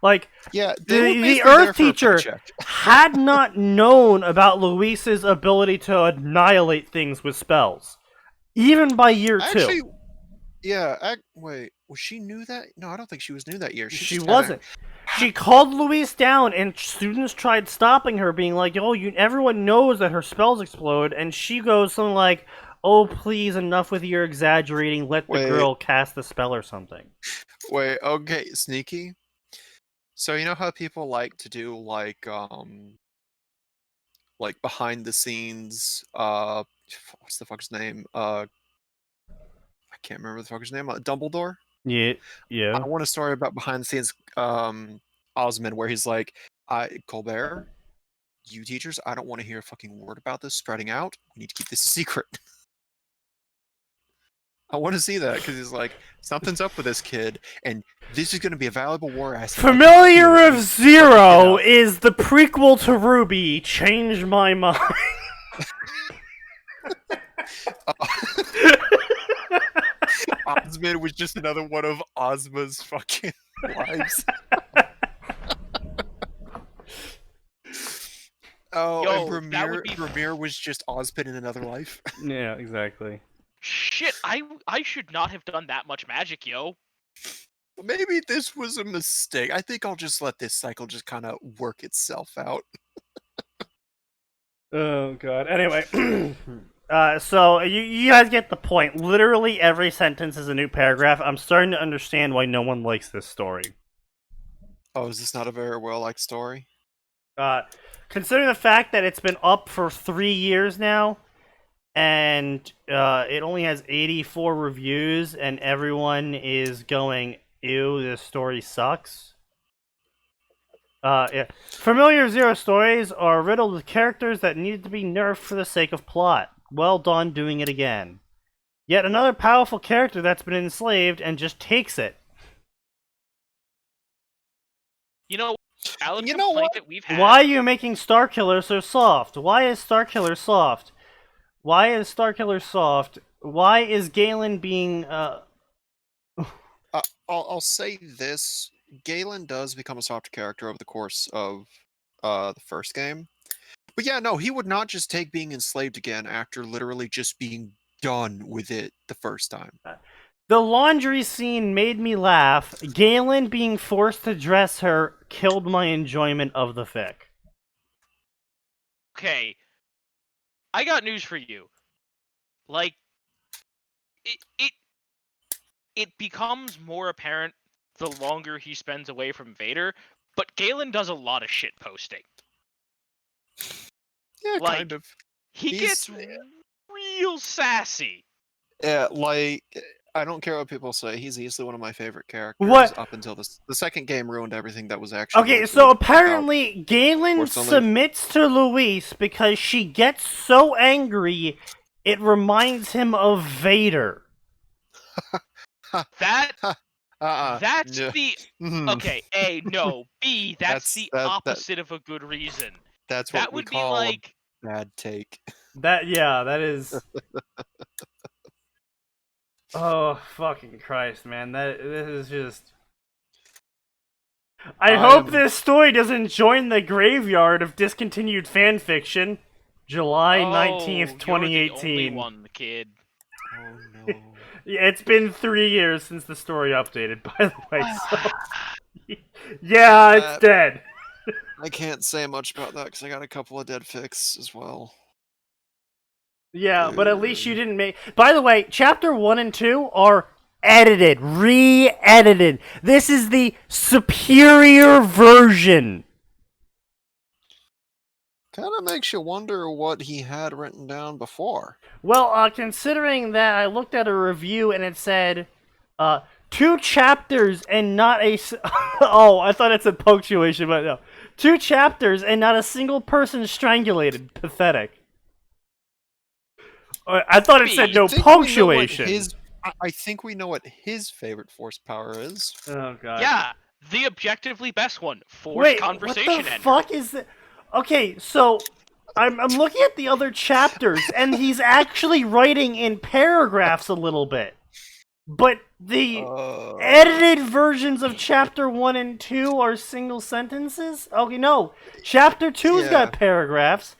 Speaker 2: Like,
Speaker 1: yeah,
Speaker 2: the Earth teacher had not known about Luis's ability to annihilate things with spells, even by year 2.
Speaker 1: Yeah, wait, was she new that? No, I don't think she was new that year.
Speaker 2: She wasn't. She called Luis down, and students tried stopping her, being like, "Oh, everyone knows that her spells explode," and she goes something like, "Oh, please, enough with your exaggerating. Let the girl cast the spell or something."
Speaker 1: Wait, okay, Sneaky. So you know how people like to do like behind the scenes what's the fuck's name? I can't remember the fucker's name. Dumbledore?
Speaker 2: Yeah.
Speaker 1: I want a story about behind the scenes Osmond where he's like, Colbert, you teachers, I don't want to hear a fucking word about this spreading out. We need to keep this a secret. I want to see that, because he's like, something's up with this kid, and this is going to be a valuable war asset.
Speaker 2: Familiar of Zero is the prequel to Ruby. Change my mind.
Speaker 1: Osmond was just another one of Ozma's fucking lives.
Speaker 3: Yo,
Speaker 1: and Ramir was just Ozpin in another life.
Speaker 2: Yeah, exactly.
Speaker 3: Shit, I should not have done that much magic, yo.
Speaker 1: Maybe this was a mistake. I think I'll just let this cycle just kind of work itself out.
Speaker 2: Oh, God. Anyway. So, you guys get the point. Literally every sentence is a new paragraph. I'm starting to understand why no one likes this story.
Speaker 1: Oh, is this not a very well-liked story?
Speaker 2: Considering the fact that it's been up for 3 years now, and it only has 84 reviews, and everyone is going, ew, this story sucks. Yeah. Familiar Zero stories are riddled with characters that needed to be nerfed for the sake of plot. Well done doing it again. Yet another powerful character that's been enslaved and just takes it.
Speaker 3: You know, valid complaint that we've had.
Speaker 2: Why are you making Starkiller so soft? Why is Starkiller soft? Why is Starkiller soft? Why is Galen being
Speaker 1: I'll say this. Galen does become a softer character over the course of the first game. But yeah, no, he would not just take being enslaved again after literally just being done with it the first time.
Speaker 2: The laundry scene made me laugh. Galen being forced to dress her killed my enjoyment of the fic.
Speaker 3: Okay. I got news for you. Like, it becomes more apparent the longer he spends away from Vader, but Galen does a lot of shit posting.
Speaker 1: Yeah,
Speaker 3: like,
Speaker 1: kind of.
Speaker 3: He gets real sassy.
Speaker 1: Yeah, like, I don't care what people say. He's easily one of my favorite characters up until the second game ruined everything that was actually...
Speaker 2: Okay, so apparently Galen submits to Luis because she gets so angry it reminds him of Vader.
Speaker 3: That's the... Okay, A, no. B, that's the opposite of a good reason.
Speaker 1: That's what we call
Speaker 3: like
Speaker 1: a bad take.
Speaker 2: That is... Oh, fucking Christ, man. This is just... I hope this story doesn't join the graveyard of discontinued fanfiction. July 19th, 2018.
Speaker 3: You're the only one, kid.
Speaker 1: Oh, no.
Speaker 2: Yeah, it's been 3 years since the story updated, by the way, so... Yeah, it's dead.
Speaker 1: I can't say much about that because I got a couple of dead fics as well.
Speaker 2: Yeah, but at least you didn't make... By the way, Chapter 1 and 2 are edited, re-edited. This is the superior version.
Speaker 1: Kind of makes you wonder what he had written down before.
Speaker 2: Well, considering that I looked at a review and it said 2 chapters and not a... oh, I thought it said punctuation, but no. 2 chapters and not a single person strangulated. Pathetic. I thought it said no punctuation.
Speaker 1: I think we know what his favorite force power is.
Speaker 2: Oh, God.
Speaker 3: Yeah, the objectively best one. Forced conversation
Speaker 2: what the fuck is that? Okay, so I'm looking at the other chapters, and he's actually writing in paragraphs a little bit. But the edited versions of Chapter 1 and 2 are single sentences? Okay, no. Chapter 2's got paragraphs.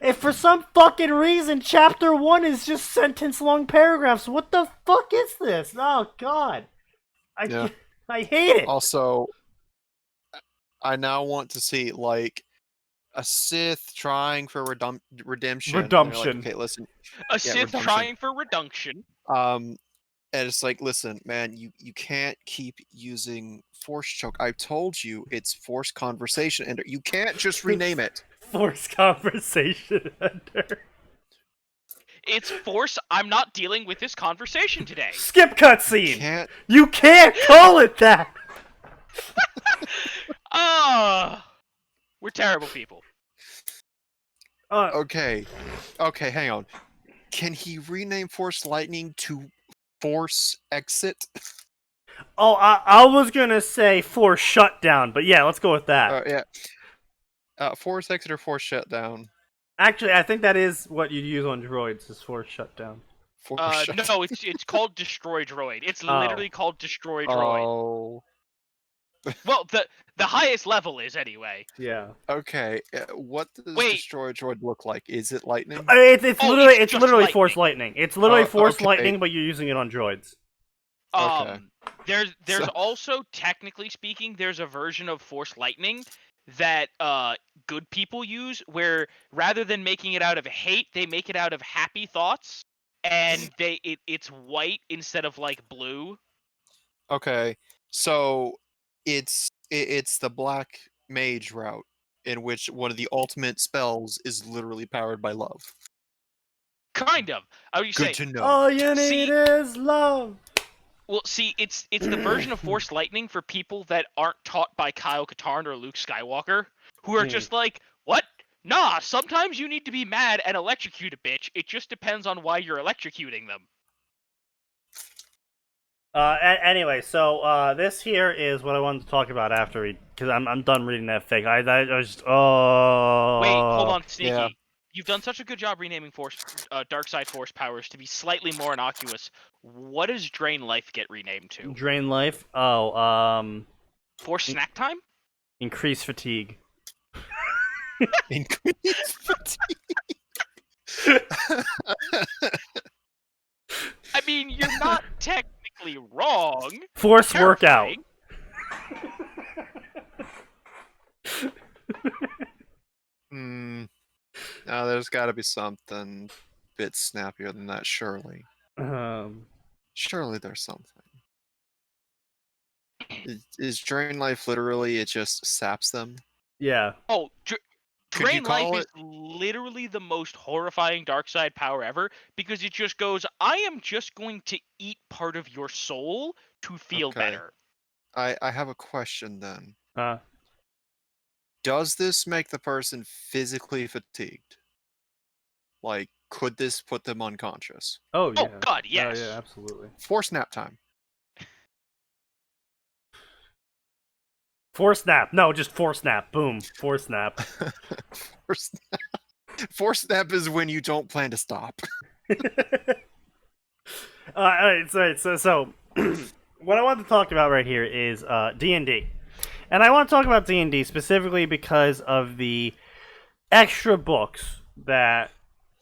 Speaker 2: If for some fucking reason Chapter 1 is just sentence-long paragraphs, what the fuck is this? Oh, God. I hate it.
Speaker 1: Also, I now want to see, like, a Sith trying for redemption.
Speaker 2: Redemption.
Speaker 1: Like, okay, listen.
Speaker 3: A Sith trying for redemption.
Speaker 1: And it's like, listen, man, you can't keep using force choke. I told you it's force conversation ender. You can't just rename it.
Speaker 2: Force conversation ender.
Speaker 3: It's force. I'm not dealing with this conversation today.
Speaker 2: Skip cutscene. You can't call it that.
Speaker 3: We're terrible people.
Speaker 1: Okay, hang on. Can he rename Force Lightning to Force Exit?
Speaker 2: Oh, I was gonna say Force Shutdown, but yeah, let's go with that.
Speaker 1: Yeah. Force Exit or Force Shutdown?
Speaker 2: Actually, I think that is what you use on droids, is Force Shutdown.
Speaker 3: No, it's called Destroy Droid. It's literally called Destroy Droid.
Speaker 1: Oh.
Speaker 3: Well, the highest level is anyway.
Speaker 2: Yeah.
Speaker 1: Okay. What does Destroy Droid look like? Is it lightning?
Speaker 2: It's literally Force Lightning. It's literally Force Lightning, but you're using it on droids.
Speaker 1: Okay.
Speaker 3: There's also, technically speaking, there's a version of Force Lightning that good people use, where rather than making it out of hate, they make it out of happy thoughts, and it's white instead of like blue.
Speaker 1: Okay, so it's the black mage route, in which one of the ultimate spells is literally powered by love.
Speaker 3: Kind of. I would say.
Speaker 1: Good to know.
Speaker 2: All you need is love.
Speaker 3: Well, see, it's the version of Force Lightning for people that aren't taught by Kyle Katarn or Luke Skywalker, who are just like, what? Nah, sometimes you need to be mad and electrocute a bitch. It just depends on why you're electrocuting them.
Speaker 2: Anyway, so this here is what I wanted to talk about after because I'm done reading that fic. I just
Speaker 3: Wait, hold on, Sneaky.
Speaker 1: Yeah.
Speaker 3: You've done such a good job renaming dark side force powers to be slightly more innocuous. What does Drain Life get renamed to?
Speaker 2: Drain Life?
Speaker 3: Force Snack Time?
Speaker 2: Increase fatigue.
Speaker 1: Increase fatigue.
Speaker 3: I mean, you're not technically wrong.
Speaker 2: Force workout.
Speaker 1: No, there's got to be something a bit snappier than that, surely. Surely there's something. Is Drain Life literally, it just saps them?
Speaker 2: Yeah.
Speaker 3: Oh, Drain Life is literally the most horrifying dark side power ever, because it just goes, I am just going to eat part of your soul to feel better.
Speaker 1: I have a question then. Does this make the person physically fatigued? Like, could this put them unconscious?
Speaker 2: Oh, yeah.
Speaker 3: Oh, God, yes.
Speaker 2: Oh, yeah, absolutely.
Speaker 1: Force nap time.
Speaker 2: Force nap. No, just force nap. Boom. Force nap.
Speaker 1: Force nap is when you don't plan to stop.
Speaker 2: Alright, so what I want to talk about right here is D&D. And I want to talk about D&D specifically because of the extra books that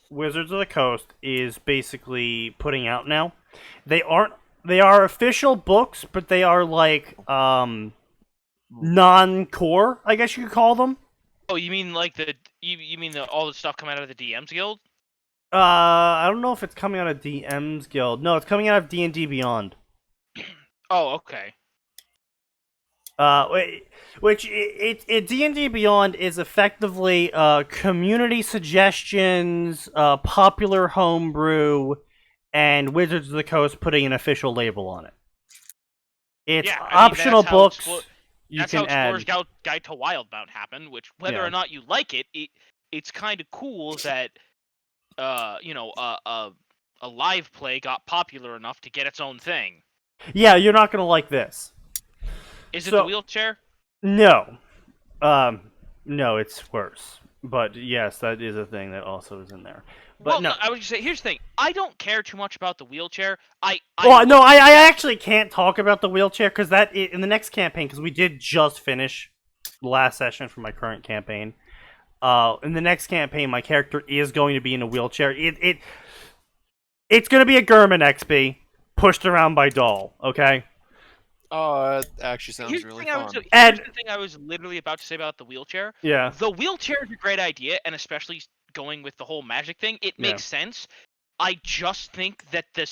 Speaker 2: Wizards of the Coast is basically putting out now. They are official books, but they are like non-core, I guess you could call them.
Speaker 3: Oh, you mean like you mean all the stuff coming out of the DMs Guild?
Speaker 2: I don't know if it's coming out of DM's Guild. No, it's coming out of D&D Beyond.
Speaker 3: Oh, okay.
Speaker 2: Which D&D Beyond is effectively community suggestions, popular homebrew, and Wizards of the Coast putting an official label on it. It's optional books.
Speaker 3: That's how Explorer's Guide to Wildbound happened. Which, whether or not you like it, it's kind of cool that a live play got popular enough to get its own thing.
Speaker 2: Yeah, you're not gonna like this.
Speaker 3: Is it the wheelchair?
Speaker 2: No. No, it's worse. But yes, that is a thing that also is in there. But no,
Speaker 3: I would say here's the thing. I don't care too much about the wheelchair. I
Speaker 2: actually can't talk about the wheelchair because that in the next campaign, because we did just finish the last session for my current campaign. In the next campaign, my character is going to be in a wheelchair. It's going to be a German XP pushed around by Doll. Okay.
Speaker 1: Oh, that actually sounds really fun.
Speaker 3: Here's the thing I was literally about to say about the wheelchair.
Speaker 2: Yeah.
Speaker 3: The wheelchair is a great idea, and especially going with the whole magic thing, it makes sense. I just think that the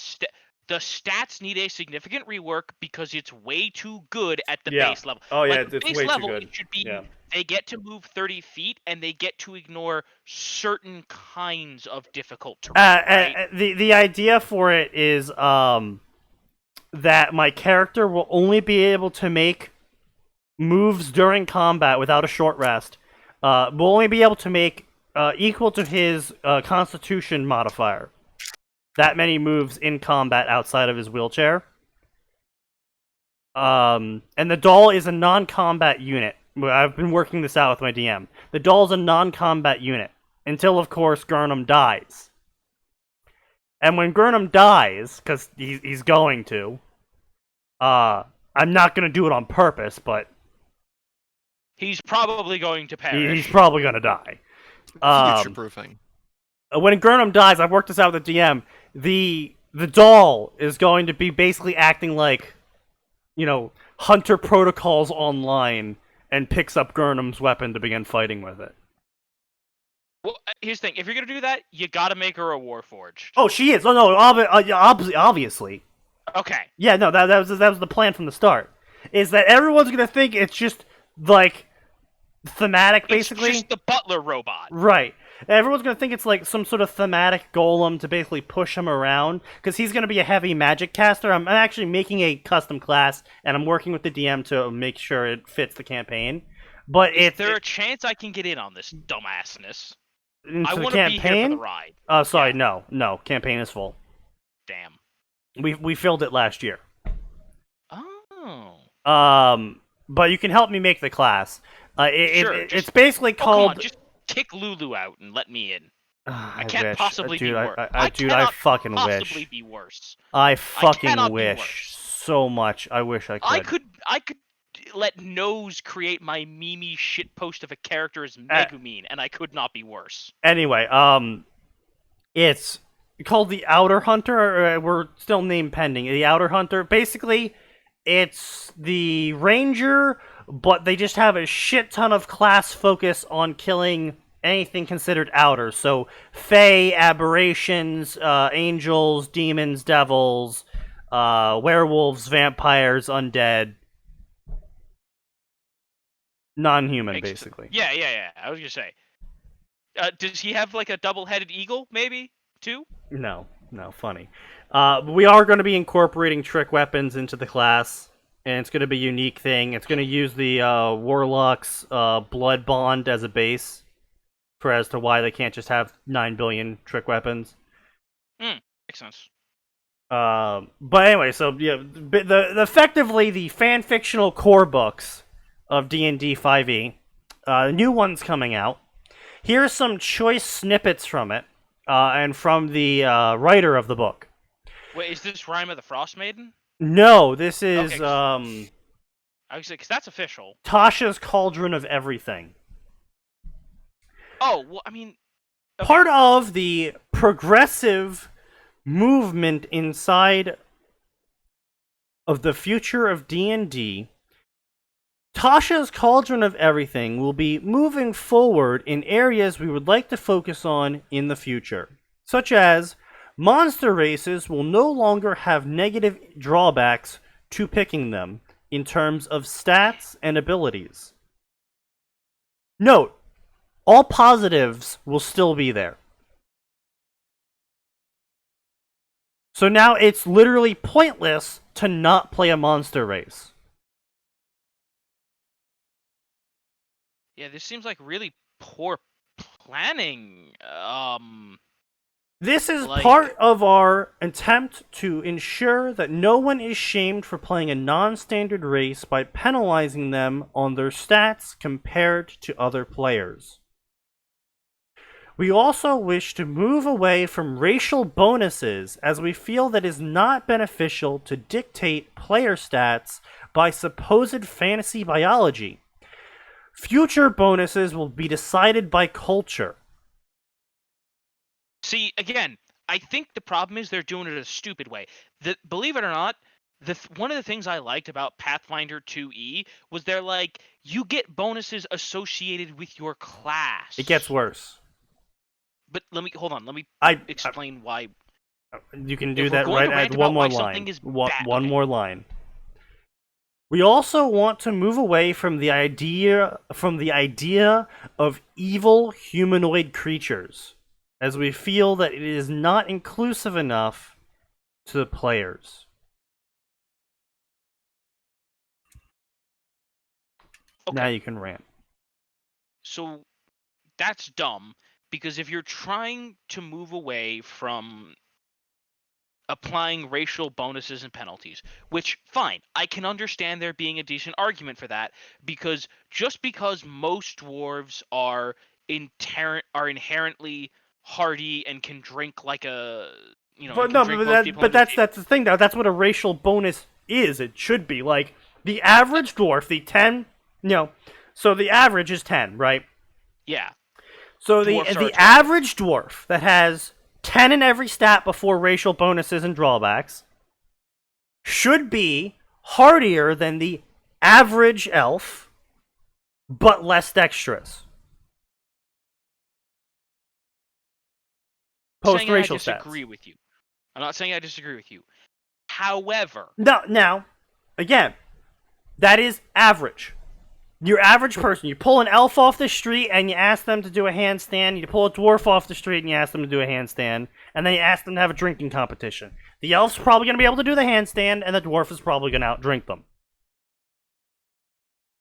Speaker 3: stats need a significant rework because it's way too good at the base level.
Speaker 2: Oh yeah,
Speaker 3: it's
Speaker 2: base
Speaker 3: way
Speaker 2: level,
Speaker 3: too good. It should be they get to move 30 feet and they get to ignore certain kinds of difficult terrain. Right?
Speaker 2: The idea for it is that my character will only be able to make moves during combat without a short rest. Will only be able to make equal to his Constitution modifier. That many moves in combat outside of his wheelchair. And the doll is a non-combat unit. I've been working this out with my DM. The doll is a non-combat unit. Until, of course, Gurnham dies. And when Gurnham dies, because he's going to, I'm not going to do it on purpose, but
Speaker 3: he's probably going to perish.
Speaker 2: He's probably going to die.
Speaker 1: Future-proofing.
Speaker 2: When Gurnham dies, I've worked this out with the DM, the doll is going to be basically acting like, Hunter Protocols online and picks up Gurnham's weapon to begin fighting with it.
Speaker 3: Well, here's the thing. If you're going to do that, you got to make her a Warforged.
Speaker 2: Oh, she is. Oh, no, obviously.
Speaker 3: Okay.
Speaker 2: Yeah, no, that was the plan from the start. Is that everyone's going to think it's just, thematic, basically.
Speaker 3: It's just the butler robot.
Speaker 2: Right. Everyone's going to think it's like some sort of thematic golem to basically push him around, because he's going to be a heavy magic caster. I'm actually making a custom class, and I'm working with the DM to make sure it fits the campaign. But
Speaker 3: is there a chance I can get in on this dumbassness? I want
Speaker 2: to
Speaker 3: be here for the ride.
Speaker 2: Oh, sorry, no. Campaign is full.
Speaker 3: Damn.
Speaker 2: We filled it last year.
Speaker 3: Oh.
Speaker 2: But you can help me make the class. It's basically called.
Speaker 3: Come on, just kick Lulu out and let me in. I
Speaker 2: can't
Speaker 3: wish. Possibly
Speaker 2: dude,
Speaker 3: be worse.
Speaker 2: I fucking wish.
Speaker 3: Possibly be worse.
Speaker 2: I fucking wish so much. I wish I could.
Speaker 3: I could let Nose create my Mimi shitpost of a character as Megumine, and I could not be worse.
Speaker 2: Anyway, it's called the Outer Hunter. We're still name pending. The Outer Hunter. Basically, it's the Ranger, but they just have a shit ton of class focus on killing anything considered outer. So, fae, aberrations, angels, demons, devils, werewolves, vampires, undead. Non-human, basically.
Speaker 3: Yeah. I was gonna say. Does he have a double-headed eagle, maybe, too?
Speaker 2: No, funny. We are going to be incorporating trick weapons into the class, and it's going to be a unique thing. It's going to use the Warlock's blood bond as a base, as to why they can't just have 9 billion trick weapons.
Speaker 3: Makes sense.
Speaker 2: But anyway, so effectively the fan-fictional core books of D&D 5e. New one's coming out. Here's some choice snippets from it, and from the writer of the book.
Speaker 3: Wait, is this Rime of the Frost Maiden?
Speaker 2: No, this is,
Speaker 3: okay, I was because that's official.
Speaker 2: Tasha's Cauldron of Everything.
Speaker 3: Oh, well, I mean...
Speaker 2: Okay. Part of the progressive movement inside of the future of D&D Tasha's Cauldron of Everything will be moving forward in areas we would like to focus on in the future, such as monster races will no longer have negative drawbacks to picking them in terms of stats and abilities. Note, all positives will still be there. So now it's literally pointless to not play a monster race.
Speaker 3: Yeah, this seems like really poor planning.
Speaker 2: This is part of our attempt to ensure that no one is shamed for playing a non-standard race by penalizing them on their stats compared to other players. We also wish to move away from racial bonuses, as we feel that it is not beneficial to dictate player stats by supposed fantasy biology. Future bonuses will be decided by culture.
Speaker 3: See, again, I think the problem is they're doing it a stupid way. Believe it or not, one of the things I liked about Pathfinder 2E was they're like, you get bonuses associated with your class.
Speaker 2: It gets worse.
Speaker 3: But let me explain why.
Speaker 2: You can do that right at one more line. One more line. We also want to move away from the idea of evil humanoid creatures, as we feel that it is not inclusive enough to the players. Okay. Now you can rant.
Speaker 3: So that's dumb, because if you're trying to move away from applying racial bonuses and penalties, which, fine, I can understand there being a decent argument for that, because just because most dwarves are inherently hardy and can drink like a,
Speaker 2: but that's the thing, though. That's what a racial bonus is. It should be like the average dwarf, the 10, so the average is 10, right?
Speaker 3: Yeah.
Speaker 2: So the average dwarf that has 10 in every stat before racial bonuses and drawbacks should be hardier than the average elf, but less dexterous. Post-racial stats.
Speaker 3: I'm not saying I disagree with you. However...
Speaker 2: Now, again, that is average. Your average person, you pull an elf off the street and you ask them to do a handstand, you pull a dwarf off the street and you ask them to do a handstand, and then you ask them to have a drinking competition. The elf's probably going to be able to do the handstand, and the dwarf is probably going to outdrink them.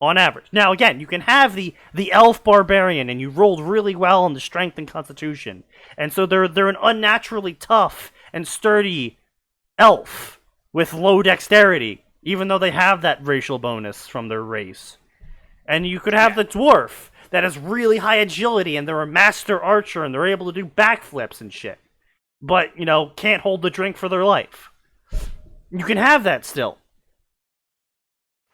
Speaker 2: On average. Now, again, you can have the elf barbarian, and you rolled really well on the strength and constitution, and so they're an unnaturally tough and sturdy elf with low dexterity, even though they have that racial bonus from their race. And you could have the dwarf that has really high agility, and they're a master archer, and they're able to do backflips and shit. But, can't hold the drink for their life. You can have that still.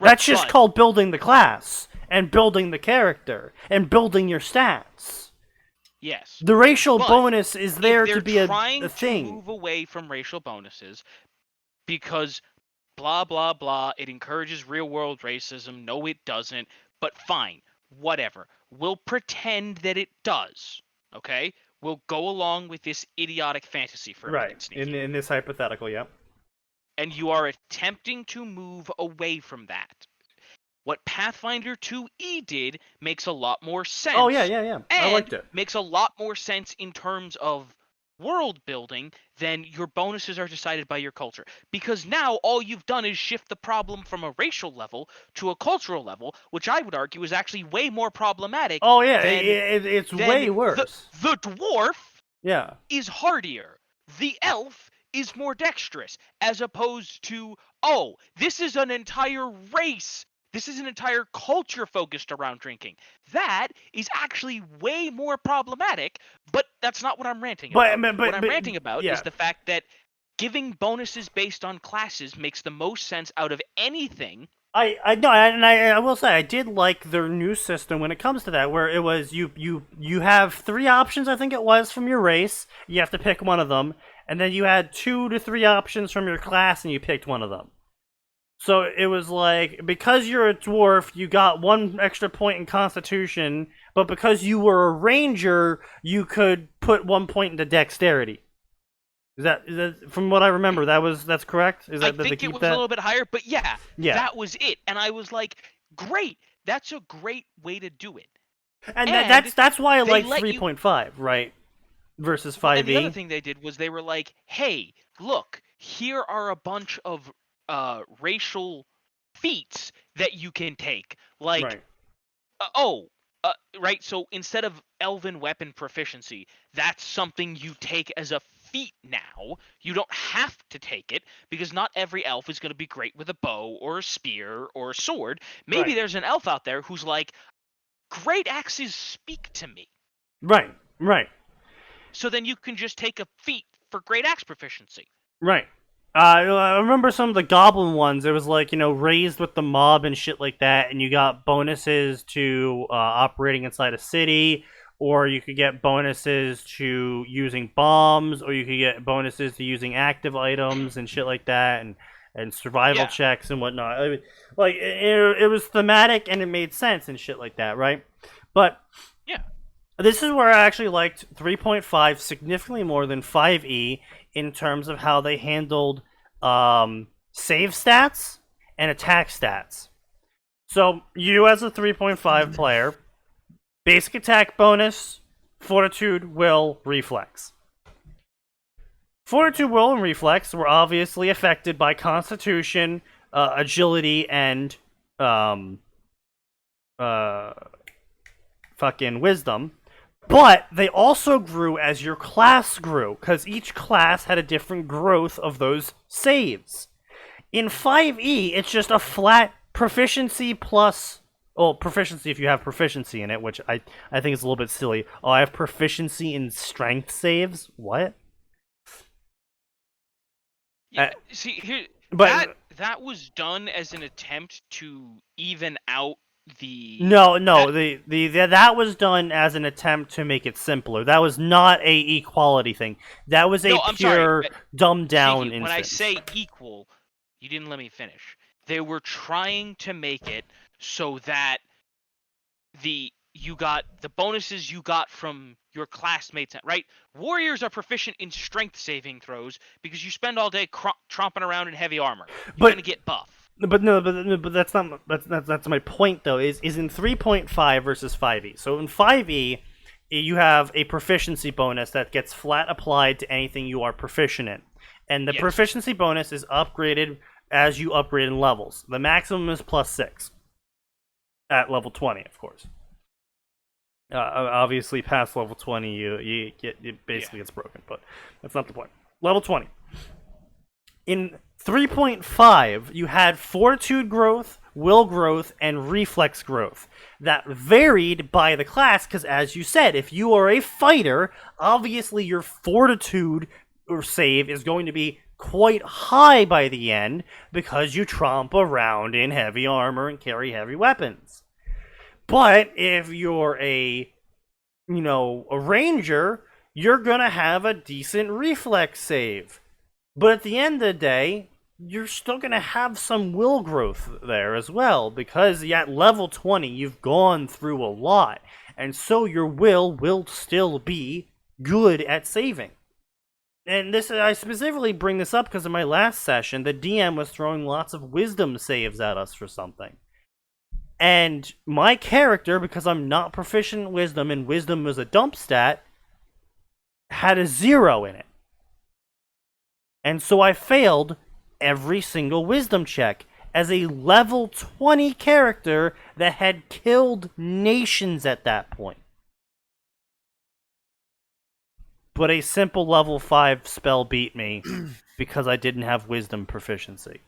Speaker 2: That's just called building the class, and building the character, and building your stats.
Speaker 3: Yes.
Speaker 2: The racial bonus is there to be a thing.
Speaker 3: They're trying to move away from racial bonuses because blah, blah, blah, it encourages real-world racism. No, it doesn't. But fine, whatever. We'll pretend that it does, okay? We'll go along with this idiotic fantasy for a minute, Sneaky.
Speaker 2: In this hypothetical, yep.
Speaker 3: And you are attempting to move away from that. What Pathfinder 2E did makes a lot more sense.
Speaker 2: Oh, yeah. I liked it.
Speaker 3: Makes a lot more sense in terms of world building than your bonuses are decided by your culture. Because now all you've done is shift the problem from a racial level to a cultural level, which I would argue is actually way more problematic.
Speaker 2: Oh, yeah, it's way worse.
Speaker 3: The dwarf is hardier. The elf is more dexterous, as opposed to, this is an entire race. This is an entire culture focused around drinking. That is actually way more problematic, but that's not what I'm ranting about. What I'm ranting about is the fact that giving bonuses based on classes makes the most sense out of anything.
Speaker 2: I will say I did like their new system when it comes to that, where it was you have 3 options, I think it was, from your race. You have to pick one of them, and then you had 2 to 3 options from your class, and you picked one of them. So it was like, because you're a dwarf, you got 1 extra point in Constitution, but because you were a ranger, you could put 1 point into Dexterity. Is that from what I remember? That's correct.
Speaker 3: I think it was a little bit higher, but yeah, that was it. And I was like, great, that's a great way to do it.
Speaker 2: And that's why I like 3.5, right? Versus 5e.
Speaker 3: And the other thing they did was they were like, hey, look, here are a bunch of racial feats that you can take. Like, right. So instead of elven weapon proficiency, that's something you take as a feat now. You don't have to take it because not every elf is going to be great with a bow or a spear or a sword. Maybe there's an elf out there who's like, great axes speak to me.
Speaker 2: Right.
Speaker 3: So then you can just take a feat for great axe proficiency.
Speaker 2: Right. I remember some of the goblin ones. It was like, raised with the mob and shit like that, and you got bonuses to operating inside a city, or you could get bonuses to using bombs, or you could get bonuses to using active items and shit like that, and survival checks and whatnot. I mean, like, it was thematic and it made sense and shit like that, right? But this is where I actually liked 3.5 significantly more than 5e in terms of how they handled save stats and attack stats. So, you as a 3.5 player, basic attack bonus, fortitude, will, reflex. Fortitude, will, and reflex were obviously affected by constitution, agility, and fucking wisdom. But they also grew as your class grew, because each class had a different growth of those saves. In 5e, it's just a flat proficiency plus... Well, proficiency if you have proficiency in it, which I think is a little bit silly. Oh, I have proficiency in strength saves? What?
Speaker 3: Yeah, see, here, but that was done as an attempt to even out the...
Speaker 2: No, that was done as an attempt to make it simpler. That was not a equality thing. That was a pure dumbed down instance.
Speaker 3: When I say equal, you didn't let me finish. They were trying to make it so that you got the bonuses you got from your classmates, right? Warriors are proficient in strength saving throws because you spend all day tromping around in heavy armor. You're gonna get buff.
Speaker 2: But that's not that's my point though. Is in 3.5 versus 5e. So in 5e, you have a proficiency bonus that gets flat applied to anything you are proficient in, and the proficiency bonus is upgraded as you upgrade in levels. The maximum is +6 at level 20, of course. Obviously, past level 20, it basically gets broken, but that's not the point. Level 20. In 3.5, you had fortitude growth, will growth, and reflex growth. That varied by the class, because as you said, if you are a fighter, obviously your fortitude or save is going to be quite high by the end, because you tromp around in heavy armor and carry heavy weapons. But if you're a ranger, you're gonna have a decent reflex save. But at the end of the day, you're still gonna have some will growth there as well, because at level 20, you've gone through a lot. And so your will still be good at saving. And I specifically bring this up because in my last session, the DM was throwing lots of wisdom saves at us for something. And my character, because I'm not proficient in wisdom, and wisdom was a dump stat, had a 0 in it. And so I failed every single wisdom check as a level 20 character that had killed nations at that point. But a simple level 5 spell beat me because I didn't have wisdom proficiency.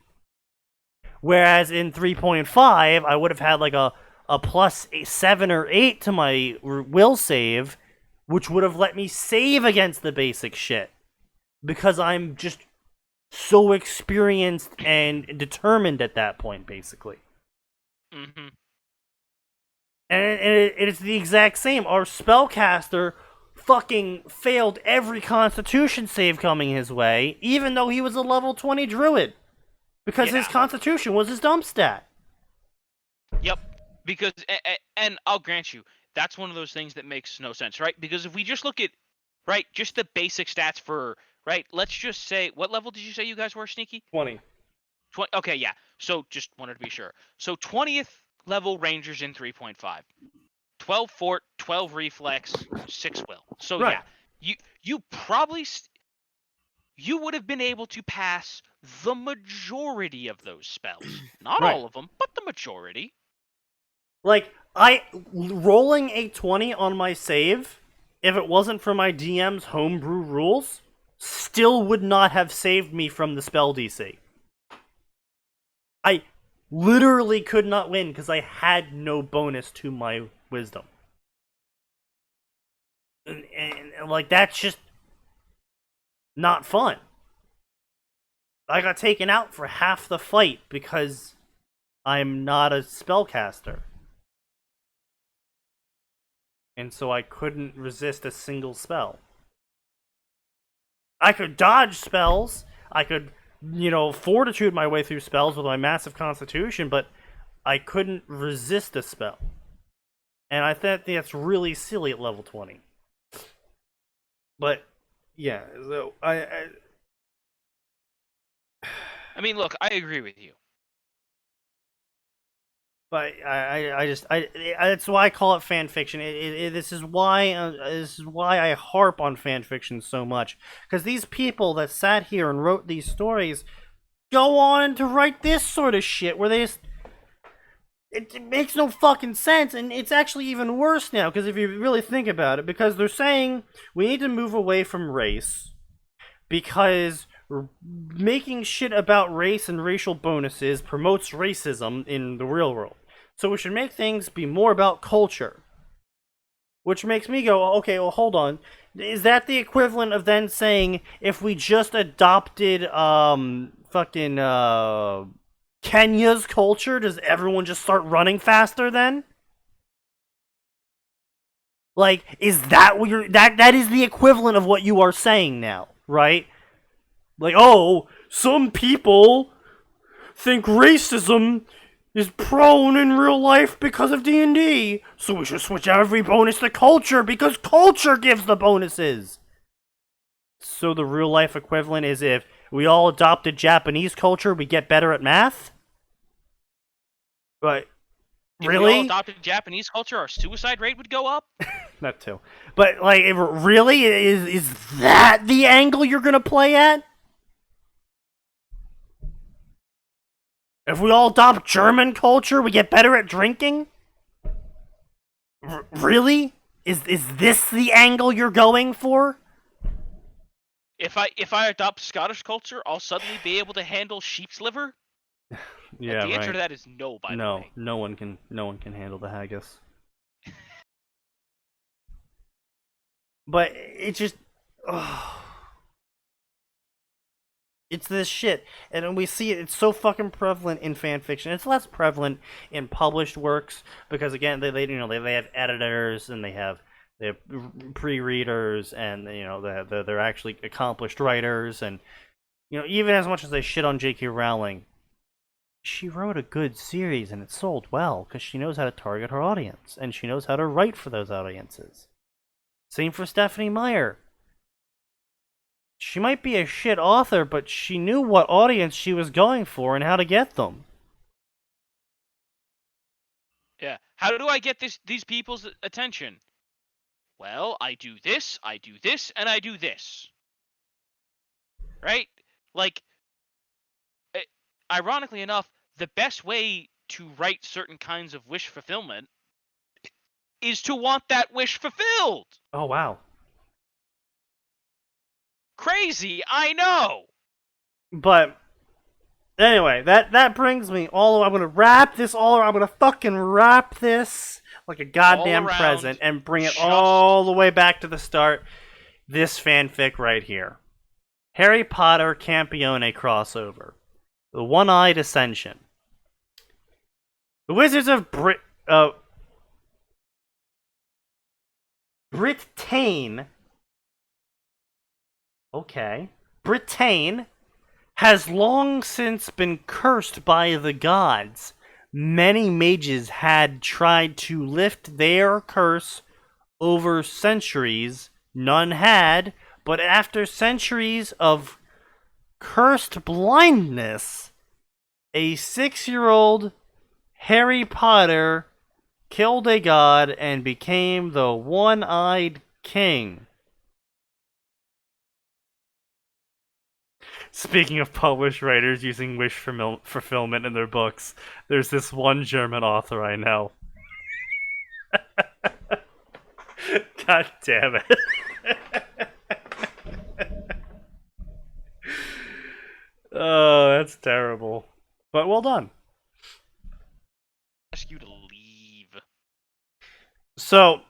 Speaker 2: Whereas in 3.5, I would have had like a +7 or 8 to my will save, which would have let me save against the basic shit. Because I'm just so experienced and determined at that point, basically.
Speaker 3: Mm-hmm.
Speaker 2: And it's the exact same. Our spellcaster fucking failed every constitution save coming his way, even though he was a level 20 druid. Because his constitution was his dump stat.
Speaker 3: Yep. Because, and I'll grant you, that's one of those things that makes no sense, right? Because if we just look at, right, just the basic stats for, right, let's just say, what level did you say you guys were, Sneaky?
Speaker 2: 20.
Speaker 3: Okay, yeah. So just wanted to be sure. So 20th level Rangers in 3.5. 12 Fort, 12 Reflex, 6 Will. So
Speaker 2: right.
Speaker 3: Yeah, you probably you would have been able to pass the majority of those spells. Not
Speaker 2: right.
Speaker 3: all of them, but the majority.
Speaker 2: Like, rolling a 20 on my save, if it wasn't for my DM's homebrew rules, still would not have saved me from the spell DC. I literally could not win because I had no bonus to my wisdom. And like, that's just not fun. I got taken out for half the fight because I'm not a spellcaster. And so I couldn't resist a single spell. I could dodge spells. I could, fortitude my way through spells with my massive constitution, but I couldn't resist a spell. And I think that's really silly at level 20. But, yeah, so I
Speaker 3: mean, look, I agree with you.
Speaker 2: But that's why I call it fan fiction. This is why I harp on fan fiction so much, because these people that sat here and wrote these stories go on to write this sort of shit where it makes no fucking sense, and it's actually even worse now because if you really think about it, because they're saying we need to move away from race because making shit about race and racial bonuses promotes racism in the real world. So we should make things be more about culture. Which makes me go, okay, well, hold on. Is that the equivalent of then saying if we just adopted Kenya's culture, does everyone just start running faster then? Like, is that what you're... That is the equivalent of what you are saying now, right? Like, oh, some people think racism is prone in real life because of D&D, so we should switch every bonus to culture because culture gives the bonuses. So the real life equivalent is if we all adopted Japanese culture, we get better at math? But, really?
Speaker 3: If we all adopted Japanese culture, our suicide rate would go up?
Speaker 2: That too. But, like, really? Is that the angle you're gonna play at? If we all adopt German culture, we get better at drinking? Really? Is this the angle you're going for?
Speaker 3: If I adopt Scottish culture, I'll suddenly be able to handle sheep's liver?
Speaker 2: Yeah,
Speaker 3: the answer to that is no, by the way.
Speaker 2: No one can handle the haggis. But it just... It's this shit, and we see it. It's so fucking prevalent in fan fiction. It's less prevalent in published works because, again, they have editors and they have pre-readers and they're actually accomplished writers, and even as much as they shit on J.K. Rowling, she wrote a good series and it sold well because she knows how to target her audience and she knows how to write for those audiences. Same for Stephanie Meyer. She might be a shit author, but she knew what audience she was going for and how to get them.
Speaker 3: Yeah. How do I get these people's attention? Well, I do this, and I do this. Right? Like, ironically enough, the best way to write certain kinds of wish fulfillment is to want that wish fulfilled.
Speaker 2: Oh, wow.
Speaker 3: Crazy, I know.
Speaker 2: But anyway, that brings me all. I'm gonna wrap this all. I'm gonna fucking wrap this like a goddamn present and bring it all the way back to the start. This fanfic right here, Harry Potter Campione crossover, the One-Eyed Ascension, the Wizards of Britain. Okay. Britain has long since been cursed by the gods. Many mages had tried to lift their curse over centuries. None had, but after centuries of cursed blindness, a 6-year-old Harry Potter killed a god and became the one-eyed king. Speaking of published writers using wish fulfillment in their books, there's this one German author I know. God damn it. Oh, that's terrible. But well done.
Speaker 3: Ask you to leave.
Speaker 2: So,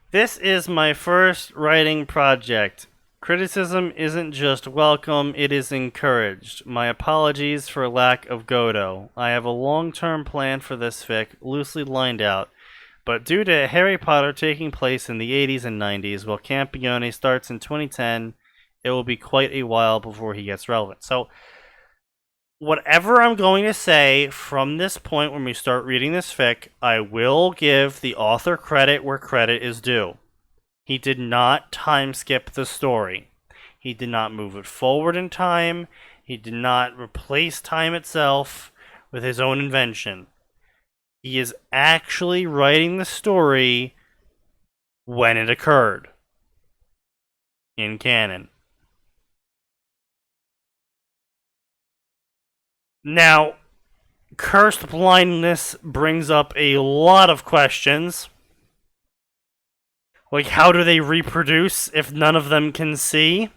Speaker 2: this is my first writing project. Criticism isn't just welcome, it is encouraged. My apologies for lack of Godot. I have a long-term plan for this fic, loosely lined out, but due to Harry Potter taking place in the 80s and 90s, while Campione starts in 2010, it will be quite a while before he gets relevant. So, whatever I'm going to say from this point when we start reading this fic, I will give the author credit where credit is due. He did not time skip the story. He did not move it forward in time. He did not replace time itself with his own invention. He is actually writing the story when it occurred in canon. Now, cursed blindness brings up a lot of questions. Like, how do they reproduce if none of them can see?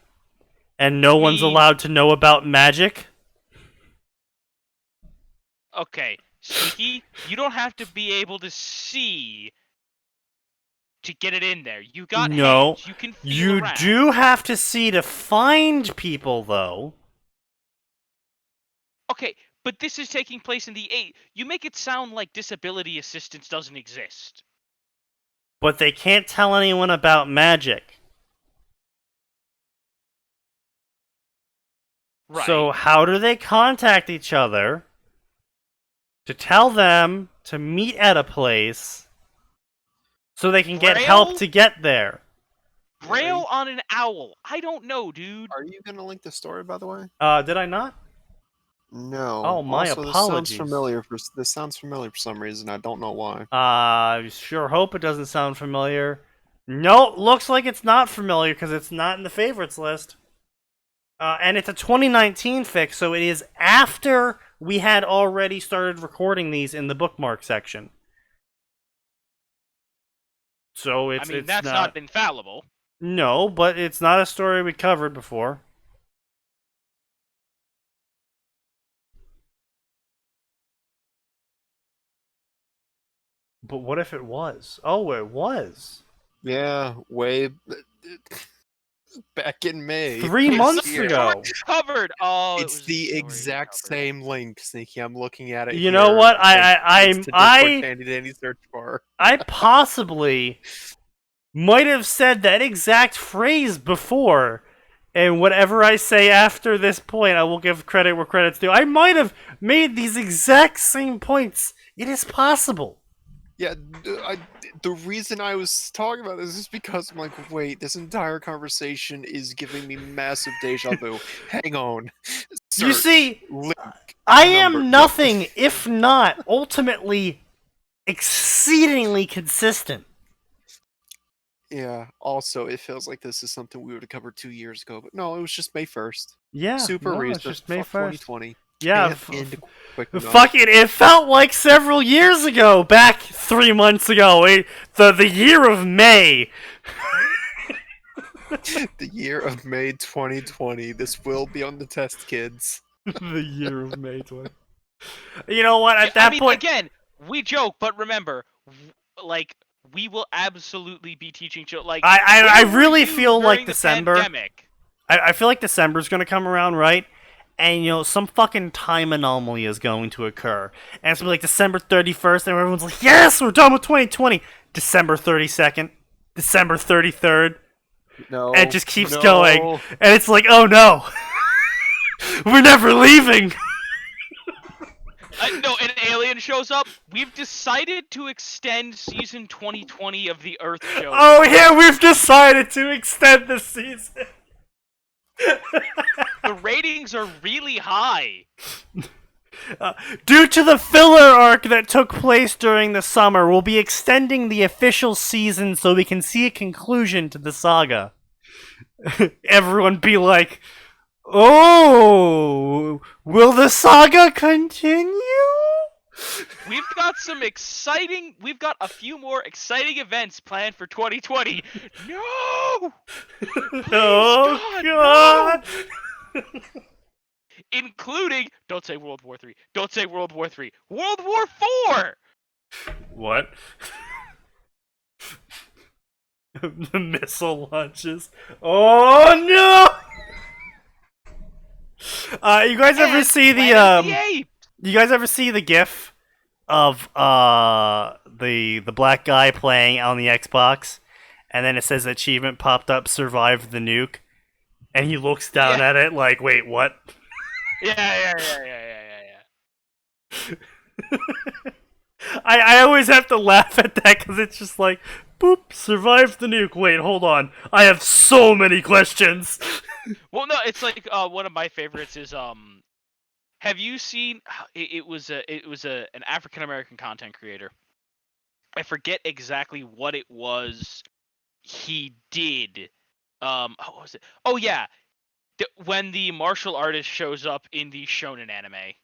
Speaker 2: And no one's allowed to know about magic?
Speaker 3: Okay, Sneaky, you don't have to be able to see to get it in there. You got hands. You can feel
Speaker 2: you
Speaker 3: around.
Speaker 2: do have to see to find people, though.
Speaker 3: Okay, but this is taking place in the 8. You make it sound like disability assistance doesn't exist.
Speaker 2: But they can't tell anyone about magic.
Speaker 3: Right.
Speaker 2: So how do they contact each other to tell them to meet at a place so they can get help to get there?
Speaker 3: Braille on an owl. I don't know, dude.
Speaker 1: Are you going to link the story, by the way?
Speaker 2: Did I not?
Speaker 1: No.
Speaker 2: Oh, my
Speaker 1: also,
Speaker 2: apologies.
Speaker 1: This sounds familiar for some reason. I don't know why.
Speaker 2: I sure hope it doesn't sound familiar. No, looks like it's not familiar because it's not in the favorites list. And it's a 2019 fic, so it is after we had already started recording these in the bookmark section. So it's
Speaker 3: that's not infallible.
Speaker 2: No, but it's not a story we covered before. But what if it was? Oh, it was.
Speaker 1: Yeah, way back in May.
Speaker 2: 3 months ago.
Speaker 3: Covered. Oh,
Speaker 1: it's the exact same link, Sneaky. I'm looking at it.
Speaker 2: You know what? I
Speaker 1: search bar.
Speaker 2: I possibly might have said that exact phrase before, and whatever I say after this point, I will give credit where credit's due. I might have made these exact same points. It is possible.
Speaker 1: Yeah, the reason I was talking about this is because I'm like, wait, this entire conversation is giving me massive deja vu. Hang on. Search,
Speaker 2: you see,
Speaker 1: link,
Speaker 2: I am nothing if not ultimately exceedingly consistent.
Speaker 1: Yeah, also, it feels like this is something we would have covered 2 years ago, but no, it was just May 1st.
Speaker 2: Yeah,
Speaker 1: super recent.
Speaker 2: It's just May 1st.
Speaker 1: 2020.
Speaker 2: Yeah, fuck it. It felt like several years ago, back 3 months ago. The year of May.
Speaker 1: The year of May 2020. This will be on the test, kids.
Speaker 2: The year of May 2020. You know what? At that point,
Speaker 3: again, we joke, but remember, like, we will absolutely be teaching children. Like,
Speaker 2: I really feel like December.
Speaker 3: Pandemic.
Speaker 2: I feel like December's gonna come around, right? And, you know, some fucking time anomaly is going to occur. And it's going to be like December 31st, and everyone's like, yes, we're done with 2020. December 32nd, December 33rd,
Speaker 1: No.
Speaker 2: And it just keeps going. And it's like, oh no! We're never leaving!
Speaker 3: No, an alien shows up. We've decided to extend season 2020 of the Earth show.
Speaker 2: Oh yeah, we've decided to extend the season.
Speaker 3: The ratings are really high.
Speaker 2: Due to the filler arc that took place during the summer, we'll be extending the official season so we can see a conclusion to the saga. Everyone be like, oh, will the saga continue?
Speaker 3: We've got a few more exciting events planned for 2020. No! Please,
Speaker 2: Oh, God!
Speaker 3: no! Including, don't say World War III. Don't say World War III. World War IV!
Speaker 2: What? The missile launches. Oh no! You guys ever see the You guys ever see the GIF of the black guy playing on the Xbox, and then it says achievement popped up, survived the nuke, and he looks down at it like, wait, what?
Speaker 3: Yeah.
Speaker 2: I always have to laugh at that because it's just like, boop, survived the nuke. Wait, hold on. I have so many questions.
Speaker 3: Well, no, it's like one of my favorites is have you seen? It was an African American content creator. I forget exactly what it was he did. What was it? Oh yeah, when the martial artist shows up in the shonen anime.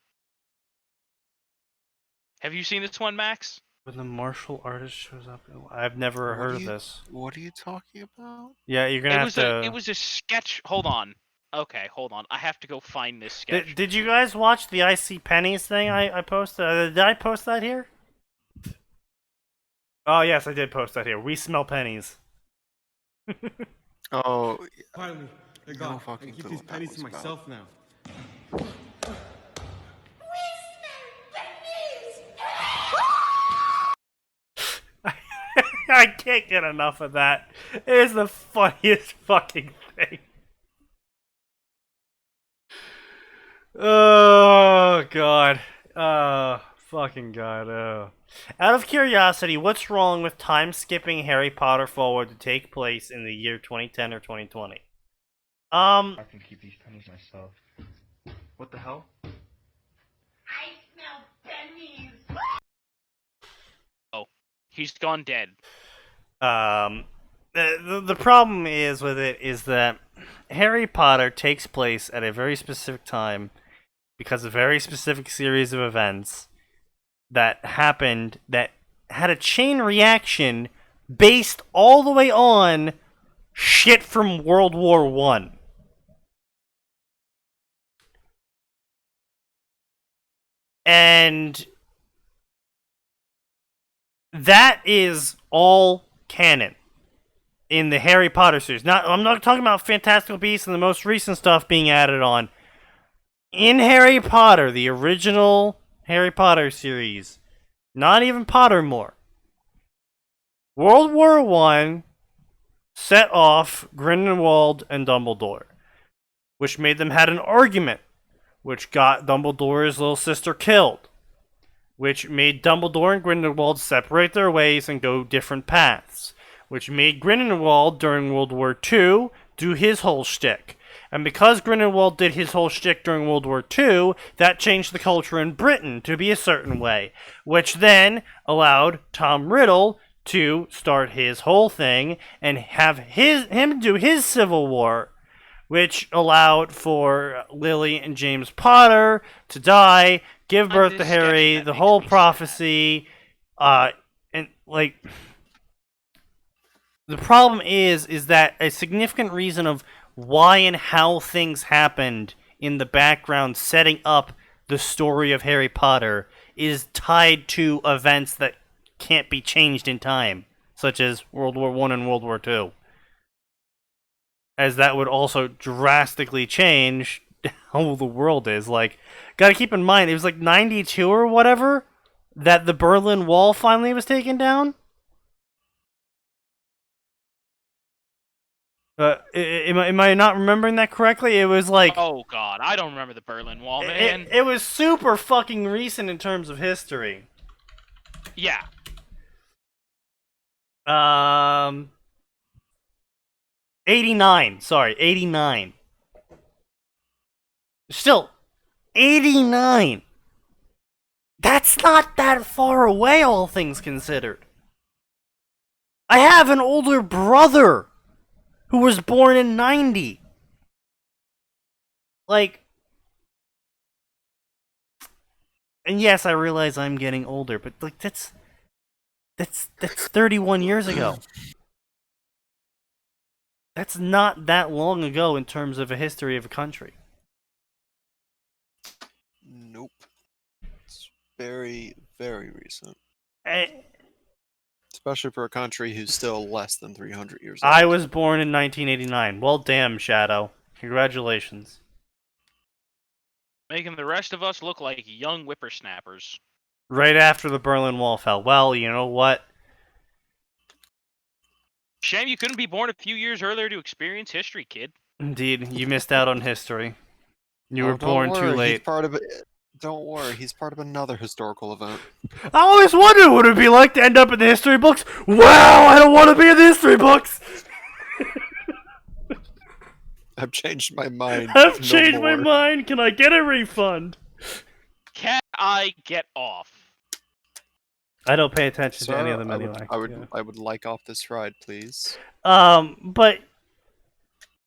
Speaker 3: Have you seen this one, Max?
Speaker 2: When the martial artist shows up, I've never heard of this.
Speaker 1: What are you talking about?
Speaker 2: Yeah, you're gonna have to.
Speaker 3: It was a sketch. Hold on. Okay, hold on. I have to go find this sketch.
Speaker 2: Did you guys watch the I See Pennies thing I posted? Did I post that here? Oh yes, I did post that here. We smell pennies.
Speaker 1: Oh,
Speaker 4: Finally, they're gone. I can keep these pennies to myself now.
Speaker 2: I can't get enough of that. It is the funniest fucking thing. Oh god. Fucking god. Out of curiosity, what's wrong with time skipping Harry Potter forward to take place in the year 2010 or 2020?
Speaker 5: I can keep these pennies myself. What the hell?
Speaker 6: I smell pennies.
Speaker 3: Oh, he's gone dead.
Speaker 2: The problem is with it is that Harry Potter takes place at a very specific time because of a very specific series of events that happened that had a chain reaction based all the way on shit from World War I. And that is all canon in the Harry Potter series. I'm not talking about Fantastical Beasts and the most recent stuff being added on. In Harry Potter, the original Harry Potter series, not even Pottermore, World War I set off Grindelwald and Dumbledore, which made them had an argument, which got Dumbledore's little sister killed, which made Dumbledore and Grindelwald separate their ways and go different paths, which made Grindelwald during World War II do his whole shtick. And because Grindelwald did his whole shtick during World War II, that changed the culture in Britain to be a certain way, which then allowed Tom Riddle to start his whole thing and have him do his Civil War, which allowed for Lily and James Potter to die, give birth to Harry, the whole prophecy, and like the problem is that a significant reason of why and how things happened in the background setting up the story of Harry Potter is tied to events that can't be changed in time, such as World War I and World War II. As that would also drastically change how the world is. Like, gotta keep in mind, it was like 92 or whatever that the Berlin Wall finally was taken down. Am I not remembering that correctly? It was like...
Speaker 3: Oh god, I don't remember the Berlin Wall, man.
Speaker 2: It was super fucking recent in terms of history.
Speaker 3: Yeah.
Speaker 2: 89. Sorry, 89. Still, 89. That's not that far away, all things considered. I have an older brother who was born in 90. Like, and yes, I realize I'm getting older, but like that's 31 years ago. That's not that long ago in terms of a history of a country.
Speaker 1: Nope. It's very, very recent. Especially for a country who's still less than 300 years old.
Speaker 2: I was born in 1989. Well, damn, Shadow. Congratulations.
Speaker 3: Making the rest of us look like young whippersnappers.
Speaker 2: Right after the Berlin Wall fell. Well, you know what?
Speaker 3: Shame you couldn't be born a few years earlier to experience history, kid.
Speaker 2: Indeed, you missed out on history. You were born too late.
Speaker 1: He's part of it. Don't worry, he's part of another historical event.
Speaker 2: I always wondered what it would be like to end up in the history books. Wow, I don't want to be in the history books.
Speaker 1: I've changed my mind.
Speaker 2: I've changed my mind. Can I get a refund?
Speaker 3: Can I get off?
Speaker 2: I don't pay attention
Speaker 1: Sir,
Speaker 2: to any of them anyway.
Speaker 1: I would like off this ride, please.
Speaker 2: But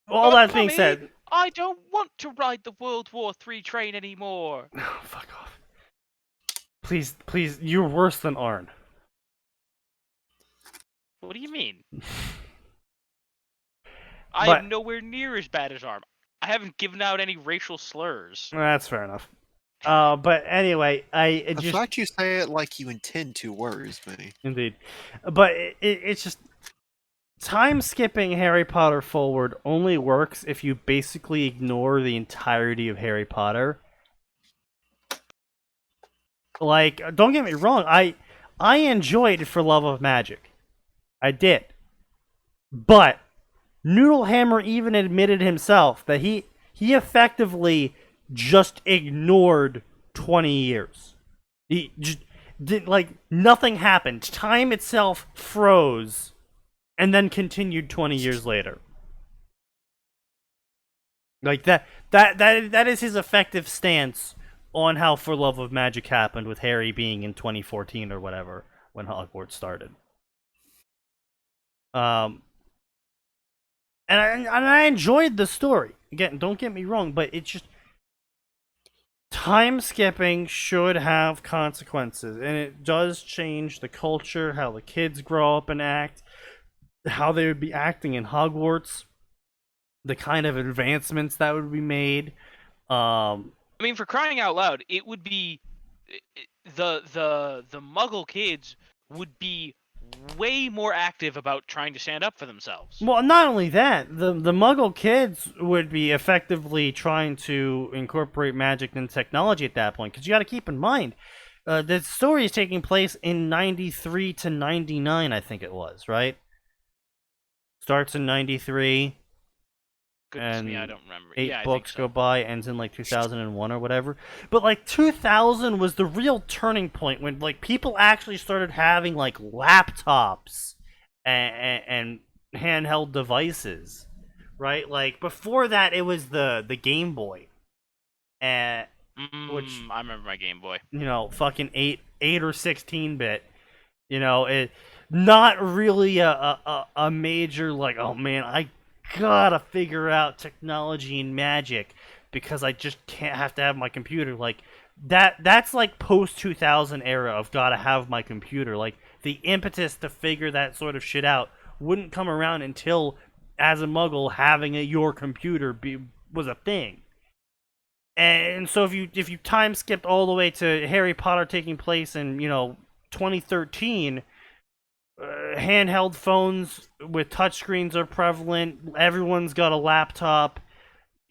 Speaker 2: all that being said,
Speaker 3: I don't want to ride the World War III train anymore.
Speaker 2: Oh, fuck off. Please, you're worse than Arn.
Speaker 3: What do you mean? I am nowhere near as bad as Arn. I haven't given out any racial slurs.
Speaker 2: That's fair enough. But anyway,
Speaker 1: the fact you say it like you intend to worries me.
Speaker 2: Indeed. But it's just... Time skipping Harry Potter forward only works if you basically ignore the entirety of Harry Potter. Like, don't get me wrong, I enjoyed For Love of Magic. I did. But Noodlehammer even admitted himself that he effectively just ignored 20 years. He just did, like, nothing happened. Time itself froze and then continued 20 years later. Like, that is his effective stance on how For Love of Magic happened, with Harry being in 2014 or whatever when Hogwarts started. And I enjoyed the story. Again, don't get me wrong, but it's just... Time skipping should have consequences, and it does change the culture, how the kids grow up and act, how they would be acting in Hogwarts, the kind of advancements that would be made.
Speaker 3: I mean, for crying out loud, it would be... The Muggle kids would be way more active about trying to stand up for themselves.
Speaker 2: Well, not only that, the Muggle kids would be effectively trying to incorporate magic and technology at that point, because you got to keep in mind, the story is taking place in 93 to 99, I think it was, right? Starts in 93.
Speaker 3: Goodness
Speaker 2: and
Speaker 3: me, I don't remember.
Speaker 2: 8
Speaker 3: yeah,
Speaker 2: books
Speaker 3: so.
Speaker 2: go by, ends in like 2001 or whatever. But like 2000 was the real turning point when like people actually started having like laptops and handheld devices, right? Like before that, it was the Game Boy, which
Speaker 3: I remember my Game Boy.
Speaker 2: You know, fucking 8 or 16-bit. You know, it not really a major like, oh man, I gotta figure out technology and magic because I just can't have to have my computer. Like that's like post 2000 era of gotta have my computer. Like the impetus to figure that sort of shit out wouldn't come around until, as a Muggle, having your computer was a thing. And so if you time skipped all the way to Harry Potter taking place in 2013. Handheld phones with touchscreens are prevalent. Everyone's got a laptop.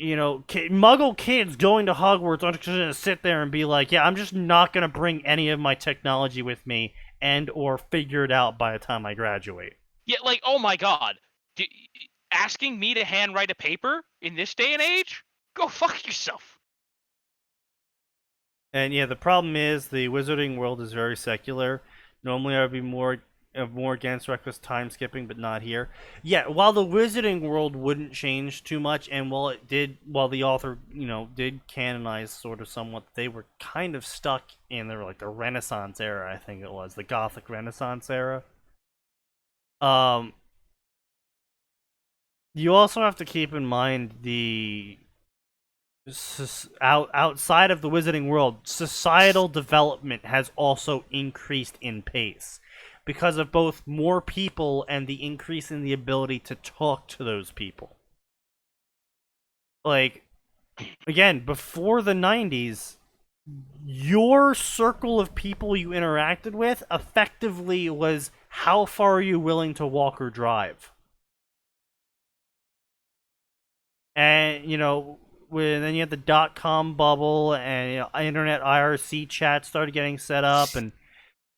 Speaker 2: Muggle kids going to Hogwarts aren't just going to sit there and be like, yeah, I'm just not going to bring any of my technology with me and or figure it out by the time I graduate.
Speaker 3: Yeah, like, oh my god. asking me to handwrite a paper in this day and age? Go fuck yourself.
Speaker 2: And yeah, the problem is the wizarding world is very secular. Normally, I would be more against reckless time skipping, but not here. Yeah, while the wizarding world wouldn't change too much, and while the author, did canonize sort of somewhat, they were kind of stuck in the Renaissance era. I think it was the Gothic Renaissance era. You also have to keep in mind outside of the wizarding world, societal development has also increased in pace because of both more people and the increase in the ability to talk to those people. Like, again, before the 90s, your circle of people you interacted with effectively was how far are you willing to walk or drive. And, then you had the .com bubble, and internet IRC chats started getting set up,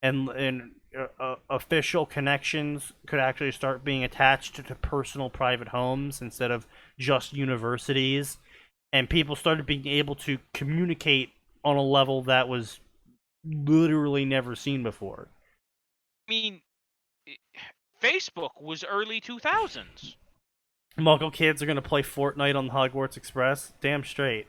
Speaker 2: and official connections could actually start being attached to personal private homes instead of just universities, and people started being able to communicate on a level that was literally never seen before.
Speaker 3: I mean, Facebook was early 2000s.
Speaker 2: Muggle kids are going to play Fortnite on the Hogwarts Express? Damn straight.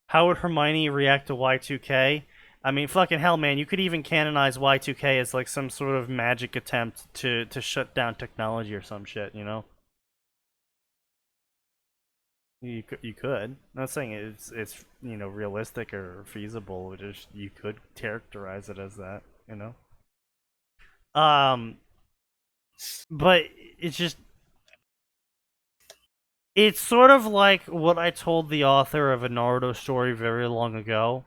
Speaker 2: How would Hermione react to Y2K? I mean, fucking hell, man, you could even canonize Y2K as like some sort of magic attempt to shut down technology or some shit, You could. I'm not saying it's realistic or feasible. Just you could characterize it as that, But it's just... It's sort of like what I told the author of a Naruto story very long ago.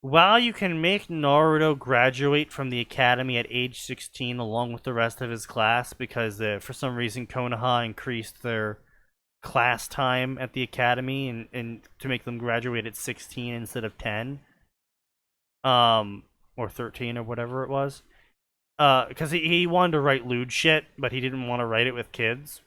Speaker 2: While you can make Naruto graduate from the academy at age 16 along with the rest of his class because for some reason Konoha increased their class time at the academy and to make them graduate at 16 instead of 10. Or 13 or whatever it was. Because he wanted to write lewd shit, but he didn't want to write it with kids.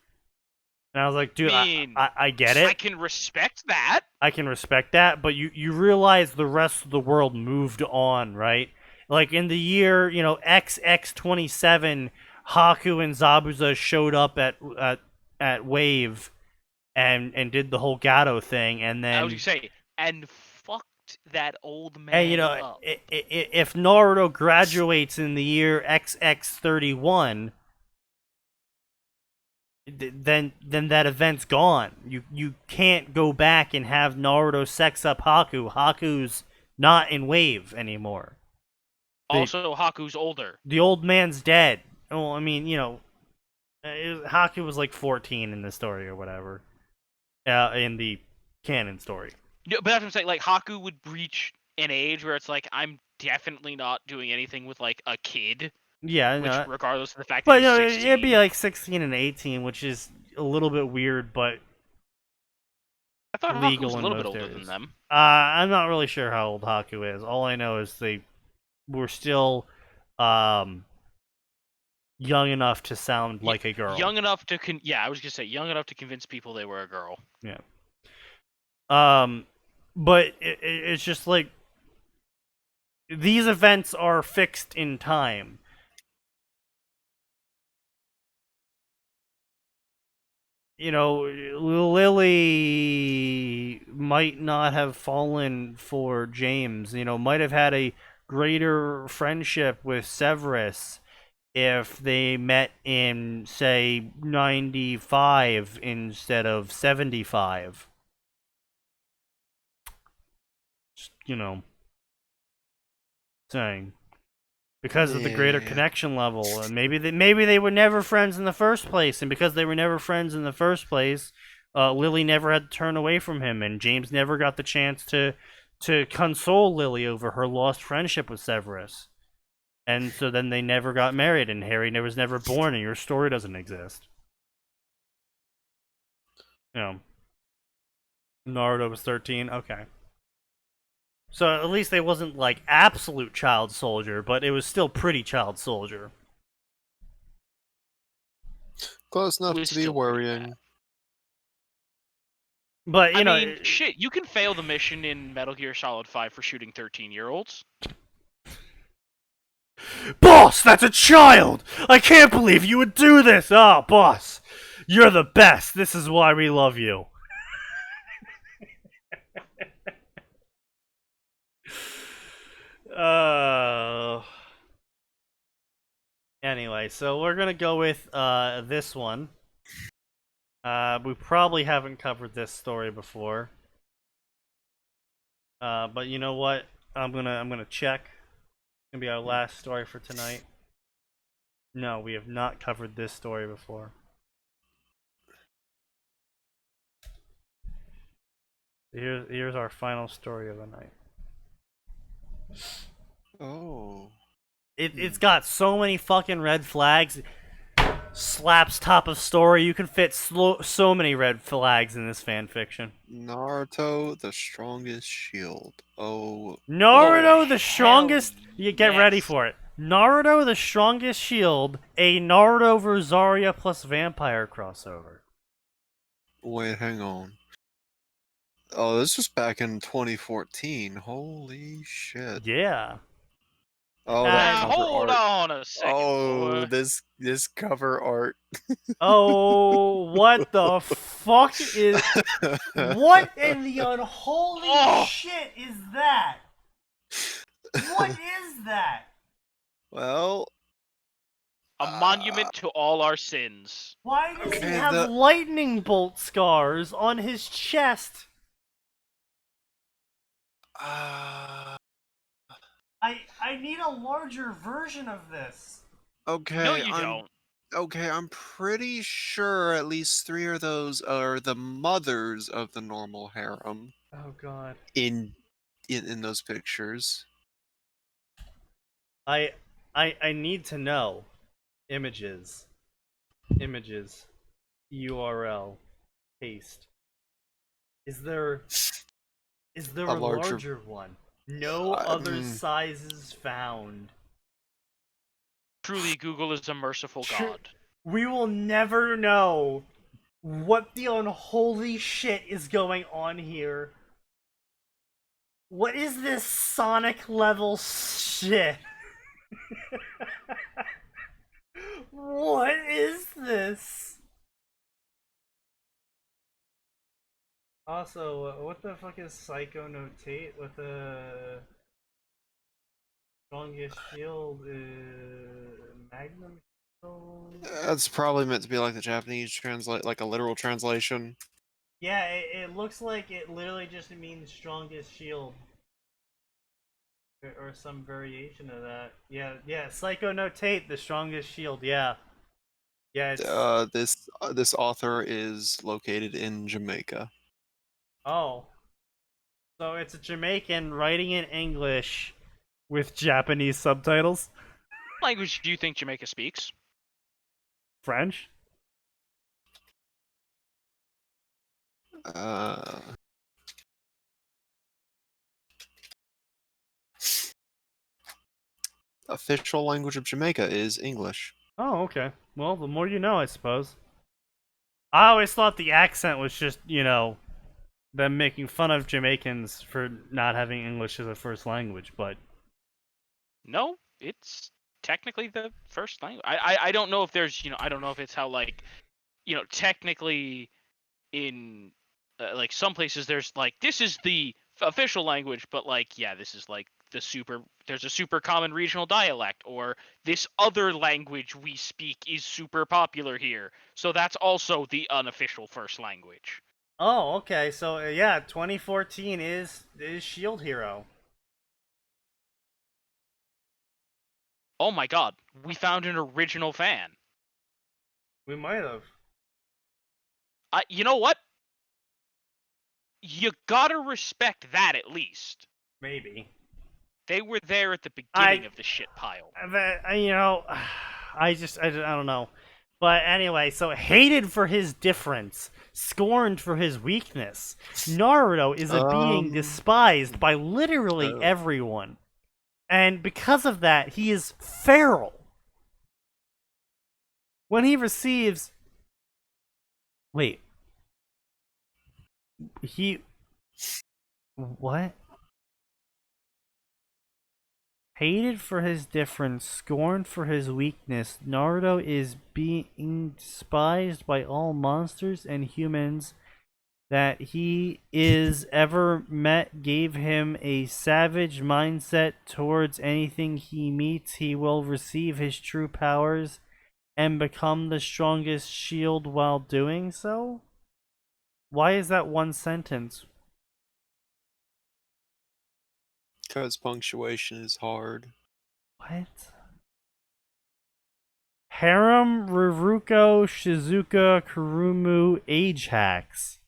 Speaker 2: And I was like, dude, I get it.
Speaker 3: I can respect that.
Speaker 2: I can respect that, but you realize the rest of the world moved on, right? Like in the year, XX27, Haku and Zabuza showed up at Wave and did the whole Gato thing, and then...
Speaker 3: I was going to say, and fucked that old man up.
Speaker 2: If Naruto graduates in the year XX31... then that event's gone. You can't go back and have Naruto sex up Haku. Haku's not in Wave anymore.
Speaker 3: Also, Haku's older.
Speaker 2: The old man's dead. Well, I mean, Haku was like 14 in the story or whatever. In the canon story.
Speaker 3: Yeah, but that's what I'm saying. Like, Haku would reach an age where it's like, I'm definitely not doing anything with, like, a kid.
Speaker 2: Yeah,
Speaker 3: regardless of the fact
Speaker 2: but
Speaker 3: that he's 16.
Speaker 2: it'd be like 16 and 18, which is a little bit weird, but
Speaker 3: I thought
Speaker 2: legal
Speaker 3: Haku was a
Speaker 2: in
Speaker 3: little bit
Speaker 2: most
Speaker 3: older
Speaker 2: areas.
Speaker 3: than them.
Speaker 2: I'm not really sure how old Haku is. All I know is they were still young enough to sound like a girl.
Speaker 3: Young enough to I was gonna say young enough to convince people they were a girl.
Speaker 2: Yeah. But it's just like these events are fixed in time. Lily might not have fallen for James, might have had a greater friendship with Severus if they met in, say, 95 instead of 75. Just, saying. Because of the greater connection level, and maybe they were never friends in the first place, and because they were never friends in the first place, Lily never had to turn away from him, and James never got the chance to console Lily over her lost friendship with Severus, and so then they never got married, and Harry was never born, and your story doesn't exist. Naruto was 13. Okay. So at least they wasn't like absolute child soldier, but it was still pretty child soldier.
Speaker 1: Close enough to be worrying.
Speaker 2: But
Speaker 3: I mean, shit, you can fail the mission in Metal Gear Solid 5 for shooting 13-year-olds.
Speaker 2: Boss, that's a child! I can't believe you would do this! Oh, boss, you're the best. This is why we love you. Anyway, so we're gonna go with this one. We probably haven't covered this story before. But you know what? I'm gonna check. It's gonna be our last story for tonight. No, we have not covered this story before. Here's our final story of the night.
Speaker 1: Oh.
Speaker 2: It's got so many fucking red flags. Slaps top of story. You can fit so many red flags in this fan fiction.
Speaker 1: Naruto, the strongest shield. Oh.
Speaker 2: Naruto, the strongest. You get
Speaker 3: yes.
Speaker 2: ready for it. Naruto, the strongest shield. A Naruto Rosaria plus vampire crossover.
Speaker 1: Wait, hang on. Oh, this was back in 2014. Holy shit.
Speaker 2: Yeah.
Speaker 1: Oh, that
Speaker 3: Now,
Speaker 1: cover
Speaker 3: hold
Speaker 1: art.
Speaker 3: on a second.
Speaker 1: Oh,
Speaker 3: boy.
Speaker 1: this cover art.
Speaker 2: Oh, what the fuck is... What in the unholy shit is that? What is that?
Speaker 1: Well...
Speaker 3: A monument to all our sins.
Speaker 2: Why does he
Speaker 1: Okay,
Speaker 2: have lightning bolt scars on his chest? I need a larger version of this.
Speaker 1: Okay,
Speaker 3: No, you don't.
Speaker 1: Okay, I'm pretty sure at least 3 of those are the mothers of the normal harem
Speaker 2: Oh god.
Speaker 1: in those pictures.
Speaker 2: I need to know. Images. URL. Paste. Is there a larger one? No other sizes found.
Speaker 3: Truly, Google is a merciful god.
Speaker 2: We will never know what the unholy shit is going on here. What is this Sonic level shit? What is this? Also, what the fuck is Psycho Notate with the strongest shield? Magnum shield?
Speaker 1: That's probably meant to be like the Japanese translate, like a literal translation.
Speaker 2: Yeah, it looks like it literally just means strongest shield. Or some variation of that. Yeah, Psycho Notate, the strongest shield, yeah. Yeah, it's...
Speaker 1: this author is located in Jamaica.
Speaker 2: Oh. So it's a Jamaican writing in English with Japanese subtitles?
Speaker 3: What language do you think Jamaica speaks?
Speaker 2: French?
Speaker 1: Official language of Jamaica is English.
Speaker 2: Oh, okay. Well, the more you know, I suppose. I always thought the accent was just, them making fun of Jamaicans for not having English as a first language, but...
Speaker 3: No, it's technically the first language. I don't know if there's, I don't know if it's how, like, technically in, like, some places there's, like, this is the official language, but, like, yeah, this is, like, there's a super common regional dialect, or this other language we speak is super popular here. So that's also the unofficial first language.
Speaker 2: Oh, okay. So, yeah, 2014 is Shield Hero.
Speaker 3: Oh my god, we found an original fan.
Speaker 2: We might have.
Speaker 3: You know what? You gotta respect that at least.
Speaker 2: Maybe.
Speaker 3: They were there at the beginning of the shit pile.
Speaker 2: I don't know. But anyway, so hated for his difference, scorned for his weakness. Naruto is a being despised by literally everyone. And because of that, he is feral. When he receives... Wait. What? Hated for his difference, scorned for his weakness, Naruto is being despised by all monsters and humans that he is ever met, gave him a savage mindset towards anything he meets. He will receive his true powers and become the strongest shield while doing so? Why is that one sentence?
Speaker 1: Because punctuation is hard.
Speaker 2: What? Harem, Ruruko, Shizuka, Kurumu, age hacks.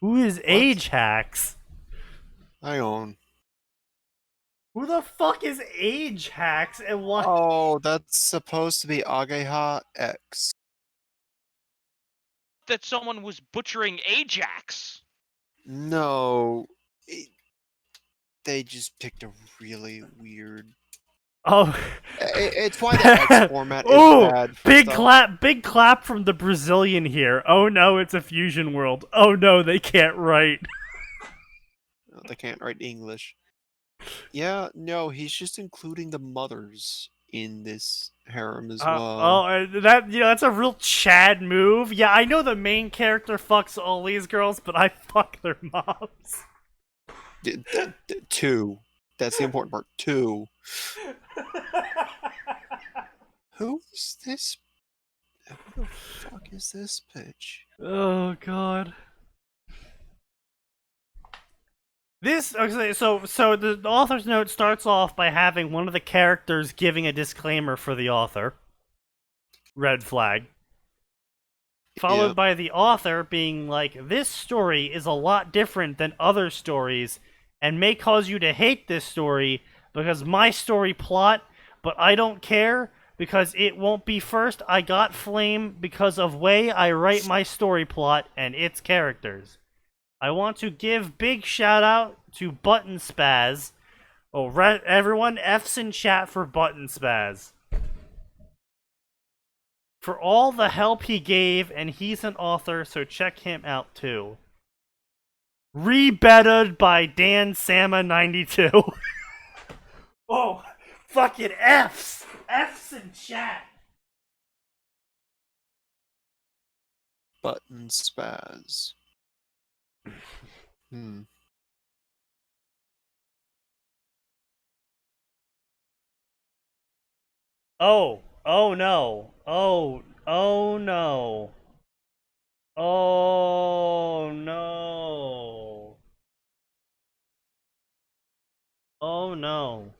Speaker 2: Who is age hacks?
Speaker 1: Hang on.
Speaker 2: Who the fuck is age hacks and why?
Speaker 1: Oh, that's supposed to be Ageha X.
Speaker 3: That someone was butchering Ajax.
Speaker 1: No. They just picked a really weird...
Speaker 2: Oh,
Speaker 1: It's why the X format is
Speaker 2: ooh,
Speaker 1: bad.
Speaker 2: big clap from the Brazilian here. Oh no, it's a fusion world. Oh no, they can't write.
Speaker 1: No, they can't write English. Yeah, no, he's just including the mothers in this harem as well.
Speaker 2: That's a real Chad move. Yeah, I know the main character fucks all these girls, but I fuck their moms.
Speaker 1: Two. That's the important part. Two. Who is this? Who the fuck is this bitch?
Speaker 2: Oh god. This okay, so the author's note starts off by having one of the characters giving a disclaimer for the author. Red flag. Followed by the author being like, this story is a lot different than other stories and may cause you to hate this story because my story plot, but I don't care because it won't be first. I got flame because of way I write my story plot and its characters. I want to give big shout out to Button Spaz. Oh, everyone, F's in chat for Button Spaz. For all the help he gave, and he's an author, so check him out too. Rebetted by Dan Sama92. Oh, fucking F's! F's in chat!
Speaker 1: Button Spaz.
Speaker 2: Oh no. Oh no. Oh no. Oh no.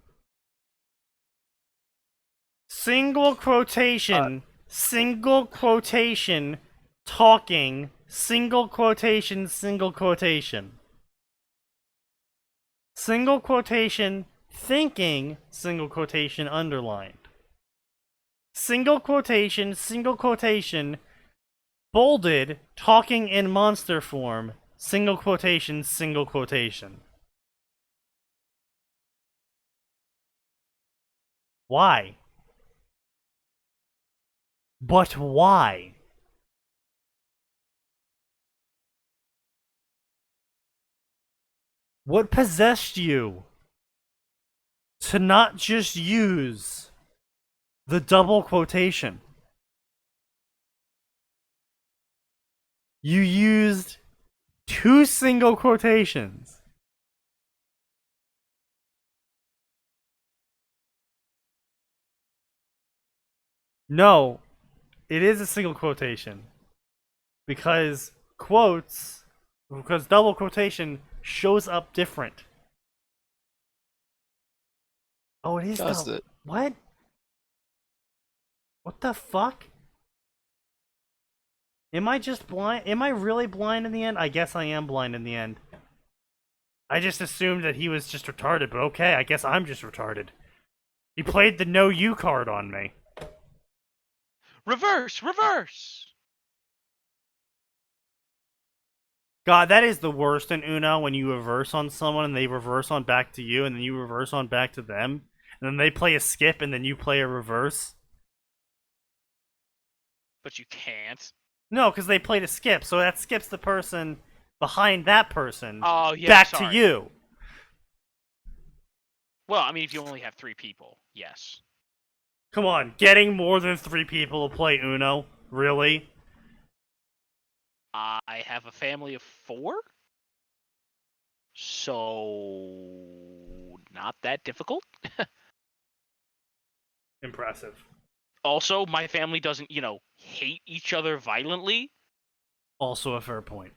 Speaker 2: Single quotation, talking, single quotation, single quotation. Single quotation, thinking, single quotation, underlined. Single quotation, bolded, talking in monster form, single quotation, single quotation. Why? But why? What possessed you to not just use the double quotation? You used 2 single quotations. No, it is a single quotation. Because double quotation shows up different. Oh, it is
Speaker 1: Does
Speaker 2: double.
Speaker 1: it?
Speaker 2: What? What the fuck? Am I just blind? Am I really blind in the end? I guess I am blind in the end. I just assumed that he was just retarded, but okay, I guess I'm just retarded. He played the no you card on me.
Speaker 3: Reverse!
Speaker 2: God, that is the worst in Uno when you reverse on someone and they reverse on back to you and then you reverse on back to them. And then they play a skip and then you play a reverse.
Speaker 3: But you can't.
Speaker 2: No, because they played a skip, so that skips the person behind that person
Speaker 3: Oh, yeah,
Speaker 2: back
Speaker 3: sorry.
Speaker 2: to you.
Speaker 3: Well, I mean, if you only have 3 people, yes.
Speaker 2: Come on, getting more than 3 people to play Uno? Really?
Speaker 3: I have a family of 4, so not that difficult.
Speaker 2: Impressive.
Speaker 3: Also, my family doesn't, hate each other violently.
Speaker 2: Also a fair point.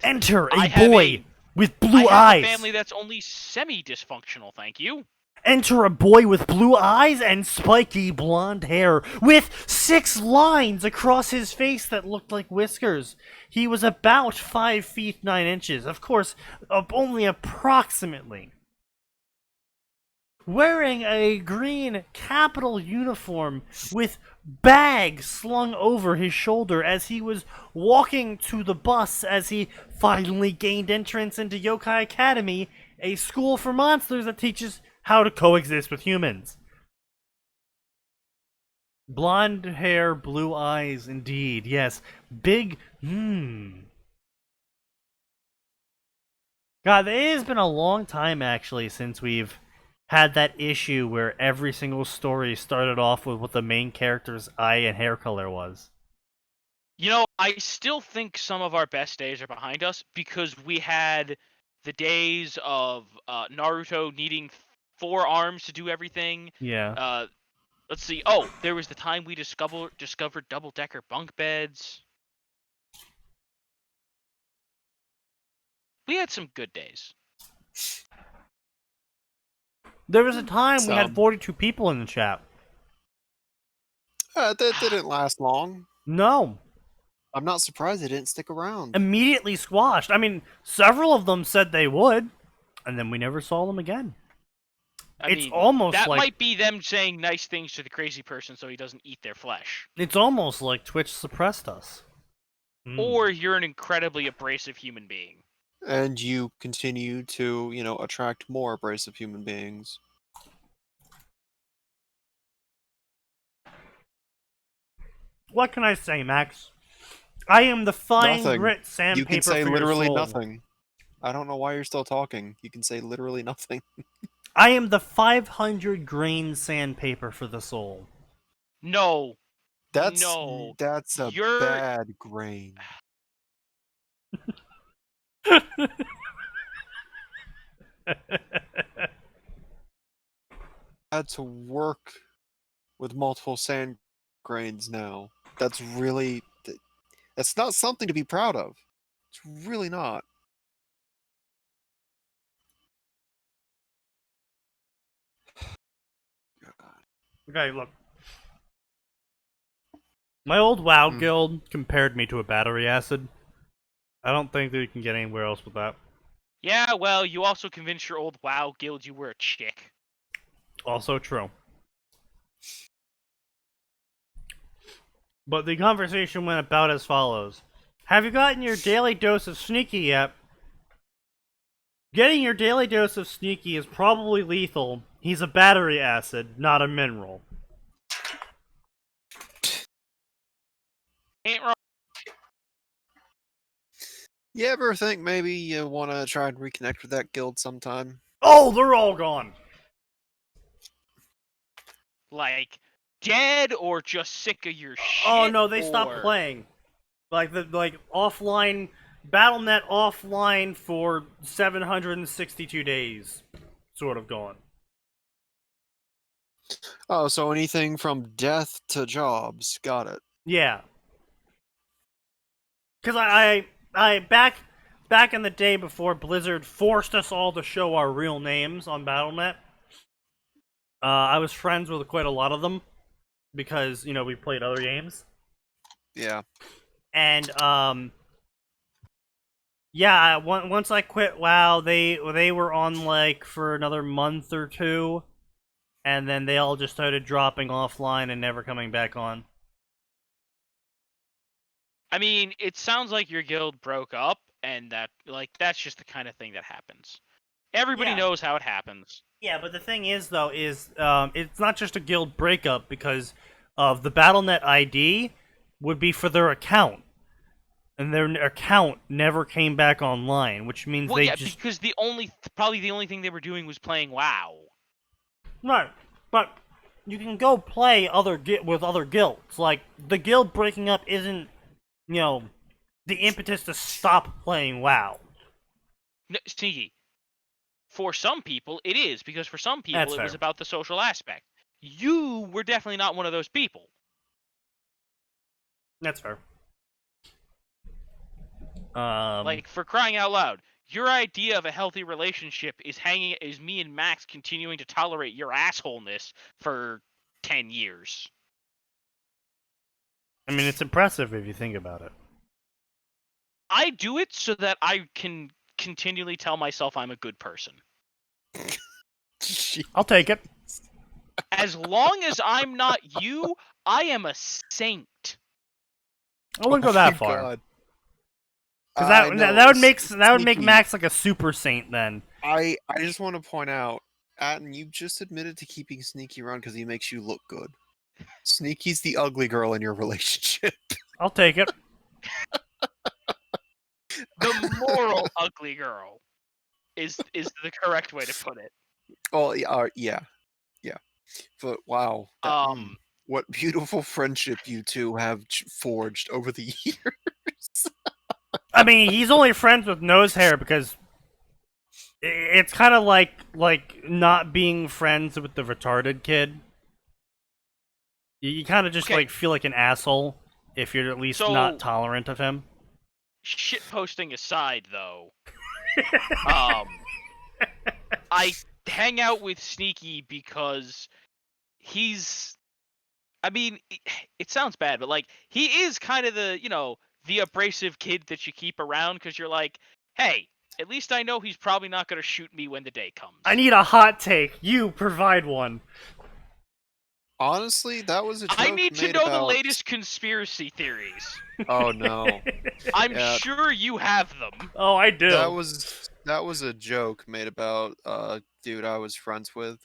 Speaker 2: Enter a
Speaker 3: I have
Speaker 2: boy with
Speaker 3: I
Speaker 2: blue
Speaker 3: have
Speaker 2: eyes.
Speaker 3: a family that's only semi-dysfunctional, thank you.
Speaker 2: Enter a boy with blue eyes and spiky blonde hair, with 6 lines across his face that looked like whiskers. He was about 5 feet 9 inches, of course, only approximately. Wearing a green Capitol uniform with bag slung over his shoulder as he was walking to the bus as he finally gained entrance into Yokai Academy, a school for monsters that teaches how to coexist with humans. Blonde hair, blue eyes, indeed. Yes. Big, God, it has been a long time, actually, since we've had that issue where every single story started off with what the main character's eye and hair color was.
Speaker 3: I still think some of our best days are behind us because we had the days of Naruto needing 4 arms to do everything.
Speaker 2: Yeah.
Speaker 3: Let's see. Oh, there was the time we discovered double-decker bunk beds. We had some good days.
Speaker 2: There was a time we had
Speaker 1: Some.
Speaker 2: 42 people in the chat.
Speaker 1: That didn't last long.
Speaker 2: No.
Speaker 1: I'm not surprised they didn't stick around.
Speaker 2: Immediately squashed. I mean, several of them said they would, and then we never saw them again. It's almost
Speaker 3: that
Speaker 2: like
Speaker 3: might be them saying nice things to the crazy person so he doesn't eat their flesh.
Speaker 2: it's almost like Twitch suppressed us.
Speaker 3: Or you're an incredibly abrasive human being.
Speaker 1: And you continue to, attract more abrasive human beings.
Speaker 2: What can I say, Max? I am the fine
Speaker 1: Nothing.
Speaker 2: grit sandpaper
Speaker 1: You can say
Speaker 2: for your
Speaker 1: literally
Speaker 2: soul.
Speaker 1: nothing. I don't know why you're still talking. You can say literally nothing.
Speaker 2: I am the 500 grain sandpaper for the soul.
Speaker 3: No.
Speaker 1: That's
Speaker 3: No.
Speaker 1: a bad grain. Had to work with multiple sand grains now. That's not something to be proud of. It's really not.
Speaker 2: Okay, look. My old WoW guild compared me to a battery acid. I don't think that you can get anywhere else with that.
Speaker 3: Yeah, well, you also convinced your old WoW guild you were a chick.
Speaker 2: Also true. But the conversation went about as follows. Have you gotten your daily dose of Sneaky yet? Getting your daily dose of Sneaky is probably lethal. He's a battery acid, not a mineral.
Speaker 3: Ain't wrong.
Speaker 1: You ever think maybe you want to try and reconnect with that guild sometime?
Speaker 2: Oh, they're all gone.
Speaker 3: Like, dead or just sick of your shit?
Speaker 2: Oh no, they stopped playing. Like offline, BattleNet offline for 762 days. Sort of gone.
Speaker 1: Oh, so anything from death to jobs. Got it.
Speaker 2: Yeah. Because I back in the day before Blizzard forced us all to show our real names on BattleNet, I was friends with quite a lot of them because, we played other games.
Speaker 1: Yeah.
Speaker 2: And, yeah, once I quit WoW, they were on, for another month or 2, and then they all just started dropping offline and never coming back on.
Speaker 3: I mean, it sounds like your guild broke up, and that's just the kind of thing that happens. Everybody knows how it happens.
Speaker 2: Yeah, but the thing is, though, it's not just a guild breakup because of the BattleNet ID. would be for their account. And their account never came back online, which means they just...
Speaker 3: because probably the only thing they were doing was playing WoW.
Speaker 2: Right, but you can go play with other guilds. Like, the guild breaking up isn't, the impetus to stop playing WoW.
Speaker 3: No, Sneaky. For some people, it is, because for some people,
Speaker 2: That's
Speaker 3: it
Speaker 2: fair.
Speaker 3: was about the social aspect. You were definitely not one of those people.
Speaker 2: That's fair.
Speaker 3: Like, for crying out loud, your idea of a healthy relationship is me and Max continuing to tolerate your assholeness for 10 years.
Speaker 2: I mean, it's impressive if you think about it.
Speaker 3: I do it so that I can continually tell myself I'm a good person.
Speaker 2: I'll take it.
Speaker 3: As long as I'm not you, I am a saint.
Speaker 2: I wouldn't go that far. Because that would make Max like a super saint then.
Speaker 1: I just want to point out, Atin, you just admitted to keeping Sneaky around because he makes you look good. Sneaky's the ugly girl in your relationship.
Speaker 2: I'll take it.
Speaker 3: The moral ugly girl is the correct way to put it.
Speaker 1: Oh yeah. But wow, what beautiful friendship you two have forged over the years.
Speaker 2: I mean, he's only friends with Nose Hair because it's kind of like not being friends with the retarded kid. You kind of just feel like an asshole if you're at least not tolerant of him.
Speaker 3: Shit posting aside, though, I hang out with Sneaky because he's... I mean, it sounds bad, but, like, he is kind of the abrasive kid that you keep around because you're like, hey, at least I know he's probably not going to shoot me when the day comes.
Speaker 2: I need a hot take. You provide one.
Speaker 1: Honestly, that was a joke
Speaker 3: I need to know
Speaker 1: about...
Speaker 3: the latest conspiracy theories.
Speaker 1: Oh, no.
Speaker 3: I'm sure you have them.
Speaker 2: Oh, I do.
Speaker 1: That was a joke made about a dude I was friends with,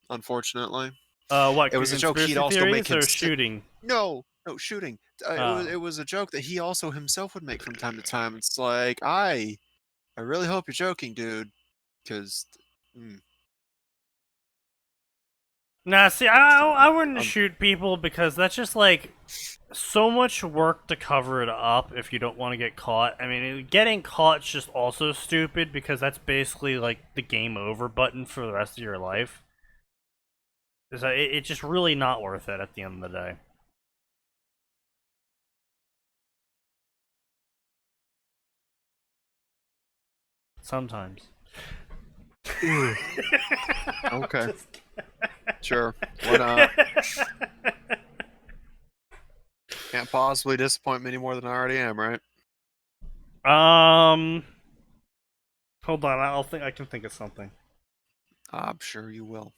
Speaker 1: unfortunately.
Speaker 2: What?
Speaker 1: It was a joke he'd also make
Speaker 2: or shooting?
Speaker 1: No, shooting. It was a joke that he also himself would make from time to time. It's like, I really hope you're joking, dude, because...
Speaker 2: Nah, see, I wouldn't shoot people because that's just, like, so much work to cover it up if you don't want to get caught. I mean, getting caught's just also stupid because that's basically, like, the game over button for the rest of your life. So it's just really not worth it at the end of the day. Sometimes.
Speaker 1: Okay. Sure. Why not? Can't possibly disappoint me any more than I already am, right?
Speaker 2: Hold on, I can think of something.
Speaker 1: I'm sure you will.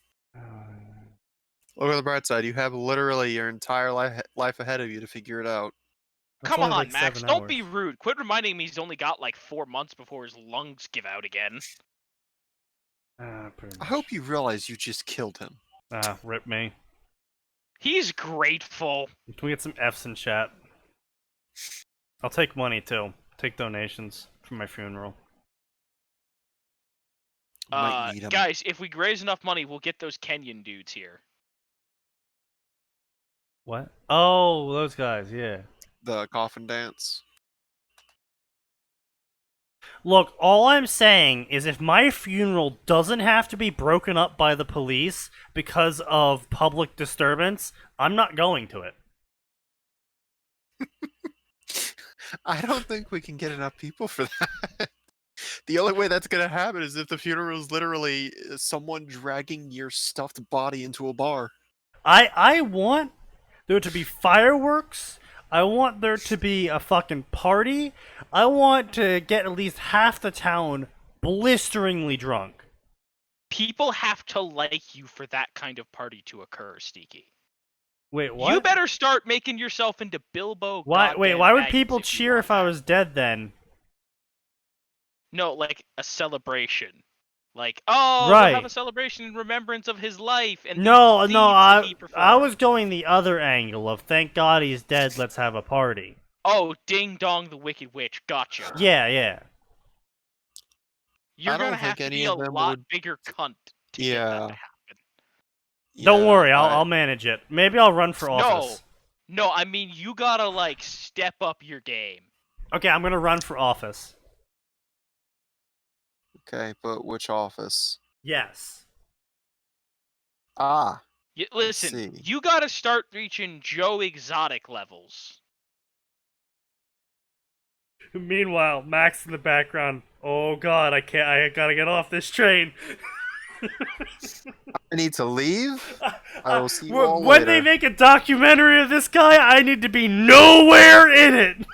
Speaker 1: Look at the bright side. You have literally your entire life ahead of you to figure it out.
Speaker 3: Come on, Max. Don't be rude. Quit reminding me he's only got like 4 months before his lungs give out again.
Speaker 1: I hope you realize you just killed him.
Speaker 2: Rip me.
Speaker 3: He's grateful.
Speaker 2: Can we get some F's in chat? I'll take money too. Take donations for my funeral.
Speaker 3: Guys, if we raise enough money, we'll get those Kenyan dudes here.
Speaker 2: What? Oh, those guys, yeah.
Speaker 1: The coffin dance.
Speaker 2: Look, all I'm saying is if my funeral doesn't have to be broken up by the police because of public disturbance, I'm not going to it.
Speaker 1: I don't think we can get enough people for that. The only way that's going to happen is if the funeral is literally someone dragging your stuffed body into a bar.
Speaker 2: I want there to be fireworks. I want there to be a fucking party. I want to get at least half the town blisteringly drunk.
Speaker 3: People have to like you for that kind of party to occur, Sneaky.
Speaker 2: Wait, what?
Speaker 3: You better start making yourself into Bilbo.
Speaker 2: Why would people cheer if I was dead then?
Speaker 3: No, like a celebration. Like, oh, we'll have a celebration in remembrance of his life and
Speaker 2: no,
Speaker 3: the
Speaker 2: I
Speaker 3: he
Speaker 2: was going the other angle of thank God he's dead, let's have a party.
Speaker 3: Oh, ding dong the Wicked Witch, gotcha.
Speaker 2: Yeah.
Speaker 3: You're gonna have to be a lot bigger cunt to get that to happen.
Speaker 2: Don't worry, I'll manage it. Maybe I'll run for office.
Speaker 3: No, I mean, you gotta, like, step up your game.
Speaker 2: Okay, I'm gonna run for office.
Speaker 1: Okay, but which office?
Speaker 2: Yes.
Speaker 3: Listen, you gotta start reaching Joe Exotic levels.
Speaker 2: Meanwhile, Max in the background. Oh God, I gotta get off this train.
Speaker 1: I need to leave. I will see you all
Speaker 2: when
Speaker 1: later.
Speaker 2: they make a documentary of this guy, I need to be nowhere in it.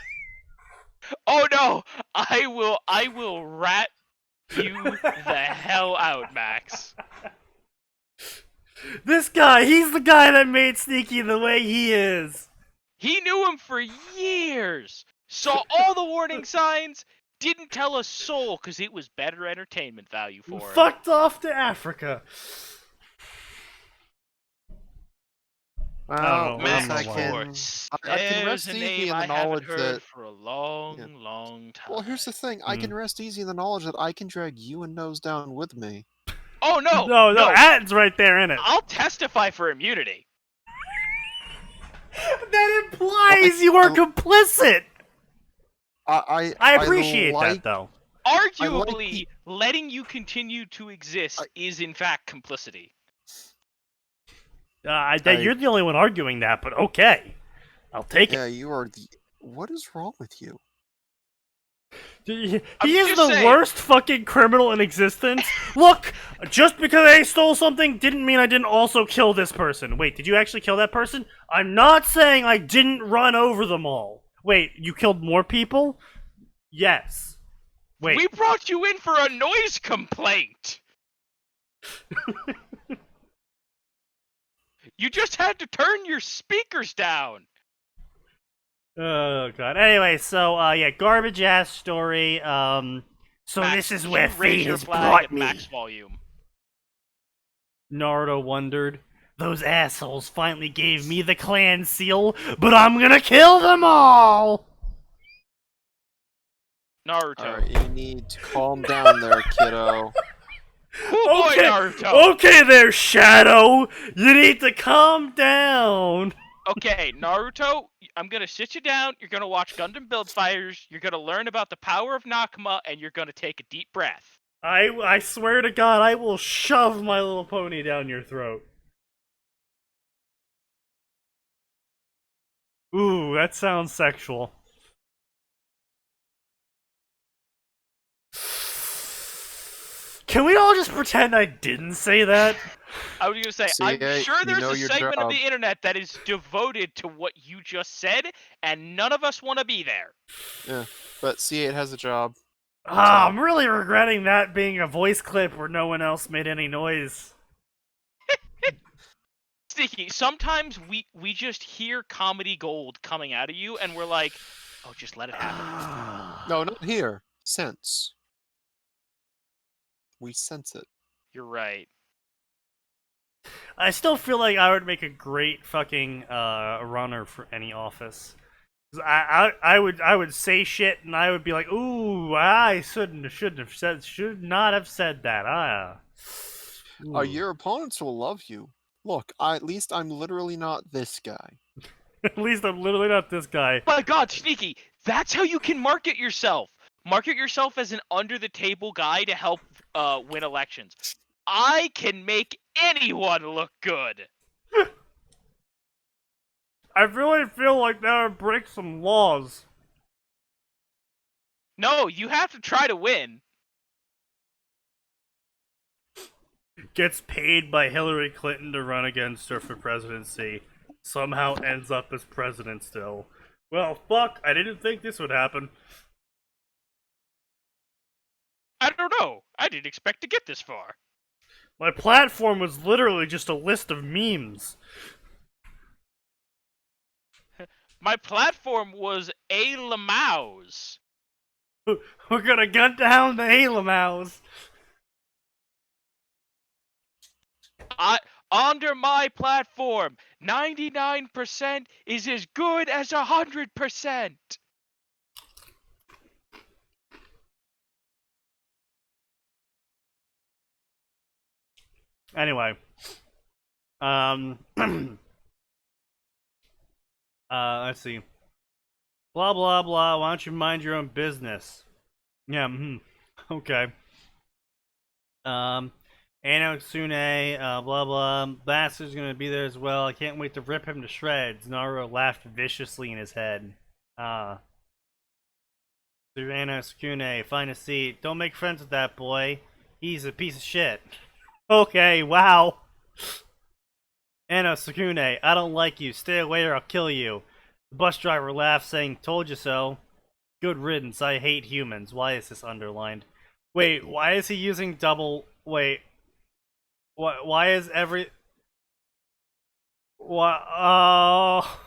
Speaker 3: Oh no, I will rat you the hell out, Max.
Speaker 2: This guy, he's the guy that made Sneaky the way he is.
Speaker 3: He knew him for years. Saw all the warning signs. Didn't tell a soul because it was better entertainment value for him.
Speaker 2: Fucked off to Africa.
Speaker 1: Well,
Speaker 3: Max,
Speaker 1: I can rest easy in the knowledge that
Speaker 3: for a long time.
Speaker 1: Well, here's the thing: I can rest easy in the knowledge that I can drag you and Nose down with me.
Speaker 3: Oh no!
Speaker 2: No, Atin's right there in it.
Speaker 3: I'll testify for immunity.
Speaker 2: That implies you are complicit. I appreciate that, though.
Speaker 3: Arguably, letting you continue to exist is in fact complicity.
Speaker 2: You're the only one arguing that, but okay. I'll take it.
Speaker 1: Yeah, you are the... What is wrong with you?
Speaker 2: He is the worst fucking criminal in existence. Look, just because I stole something didn't mean I didn't also kill this person. Wait, did you actually kill that person? I'm not saying I didn't run over them all. Wait, you killed more people? Yes. Wait.
Speaker 3: We brought you in for a noise complaint! You just had to turn your speakers down!
Speaker 2: Oh god. Anyway, so yeah, garbage ass story. So
Speaker 3: Max,
Speaker 2: this is where fate has
Speaker 3: flag
Speaker 2: brought
Speaker 3: at
Speaker 2: me.
Speaker 3: max volume.
Speaker 2: Naruto wondered. Those assholes finally gave me the clan seal, but I'm gonna kill them all!
Speaker 3: Naruto.
Speaker 1: Alright, you need to calm down there, kiddo.
Speaker 3: Oh boy, Naruto!
Speaker 2: Okay there, Shadow! You need to calm down!
Speaker 3: Okay, Naruto, I'm gonna sit you down, you're gonna watch Gundam Build Fighters, you're gonna learn about the power of Nakama, and you're gonna take a deep breath.
Speaker 2: I swear to God, I will shove My Little Pony down your throat. Ooh, that sounds sexual. Can we all just pretend I didn't say that?
Speaker 3: I was gonna say, I'm sure there's a segment of the internet that is devoted to what you just said, and none of us want to be there.
Speaker 1: Yeah, but C8 has a job.
Speaker 2: I'm really regretting that being a voice clip where no one else made any noise.
Speaker 3: Sneaky, sometimes we just hear comedy gold coming out of you, and we're like, oh, just let it happen.
Speaker 1: No, not here. Sense. We sense it.
Speaker 3: You're right.
Speaker 2: I still feel like I would make a great fucking runner for any office. I would say shit and I would be like, ooh, I should not have said that.
Speaker 1: Your opponents will love you. Look, at least I'm literally not this guy.
Speaker 2: At least I'm literally not this guy.
Speaker 3: My God, Sneaky, that's how you can market yourself. Market yourself as an under-the-table guy to help win elections. I can make anyone look good.
Speaker 2: I really feel like that would break some laws.
Speaker 3: No, you have to try to win.
Speaker 2: Gets paid by Hillary Clinton to run against her for presidency. Somehow ends up as president still. Well, fuck, I didn't think this would happen.
Speaker 3: I don't know. I didn't expect to get this far.
Speaker 2: My platform was literally just a list of memes.
Speaker 3: My platform was a Lamaus.
Speaker 2: We're gonna gun down the Lamaux.
Speaker 3: Under my platform, 99% is as good as 100%.
Speaker 2: Anyway, let's see. Blah blah blah. Why don't you mind your own business? Yeah. Okay. Ano Tsune, blah blah. Bastard's gonna be there as well. I can't wait to rip him to shreds. Naruto laughed viciously in his head. Ano Tsune, find a seat. Don't make friends with that boy. He's a piece of shit. Okay, wow. Ano Tsune, I don't like you. Stay away or I'll kill you. The bus driver laughed, saying, "Told you so." Good riddance. I hate humans. Why is this underlined? Wait, why is he using double... Wait. Why is every... What? Oh...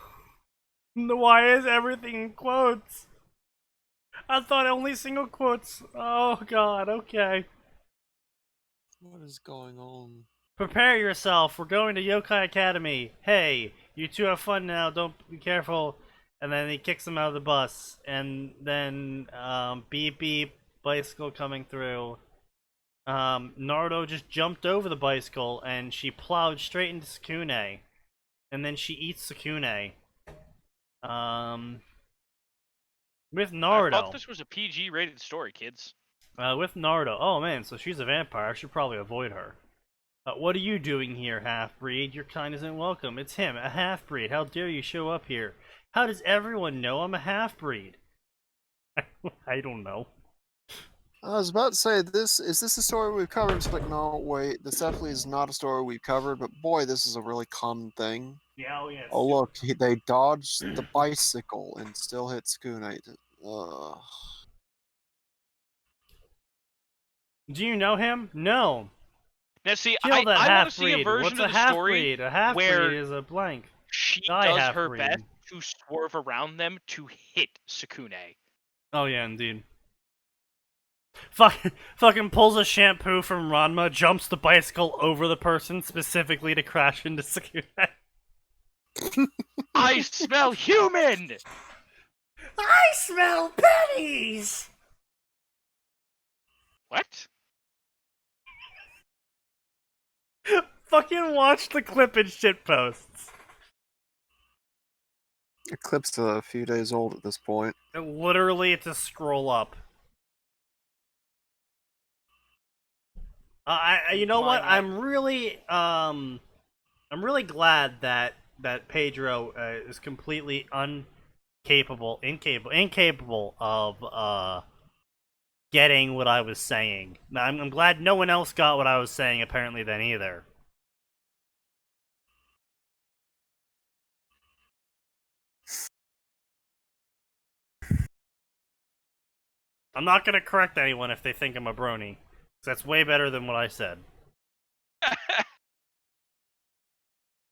Speaker 2: Why is everything in quotes? I thought only single quotes. Oh god, okay.
Speaker 1: What is going on?
Speaker 2: Prepare yourself. We're going to Yokai Academy. Hey, you two have fun now. Don't be careful. And then he kicks him out of the bus. And then, beep beep, bicycle coming through. Naruto just jumped over the bicycle and she plowed straight into Sukune. And then she eats Sukune. With Naruto.
Speaker 3: I thought this was a PG-rated story, kids.
Speaker 2: With Naruto. Oh man, so she's a vampire. I should probably avoid her. What are you doing here, half-breed? Your kind isn't welcome. It's him, a half-breed. How dare you show up here? How does everyone know I'm a half-breed? I don't know.
Speaker 1: I was about to say, is this a story we've covered? It's like, no, wait, this definitely is not a story we've covered, but boy, this is a really common thing.
Speaker 2: Yeah, oh yeah.
Speaker 1: Oh look, they dodged the bicycle and still hit Sukune.
Speaker 2: Do you know him? No.
Speaker 3: Now, see,
Speaker 2: Kill that
Speaker 3: I want to see a
Speaker 2: half-breed.
Speaker 3: version
Speaker 2: What's a
Speaker 3: of the story
Speaker 2: half-breed? A half-breed
Speaker 3: where
Speaker 2: is a blank.
Speaker 3: she
Speaker 2: Die
Speaker 3: does her
Speaker 2: half-breed.
Speaker 3: best to swerve around them to hit Sukune.
Speaker 2: Oh yeah, indeed. Fucking pulls a shampoo from Ranma, jumps the bicycle over the person specifically to crash into Sukune.
Speaker 3: I smell human!
Speaker 2: I smell pennies!
Speaker 3: What?
Speaker 2: Fucking watch the clip in shitposts.
Speaker 1: The clip's a few days old at this point.
Speaker 2: Literally, it's a scroll up. You know what? I'm really glad that Pedro is completely incapable of getting what I was saying. Now, I'm glad no one else got what I was saying. Apparently, then either. I'm not gonna correct anyone if they think I'm a brony. That's way better than what I said.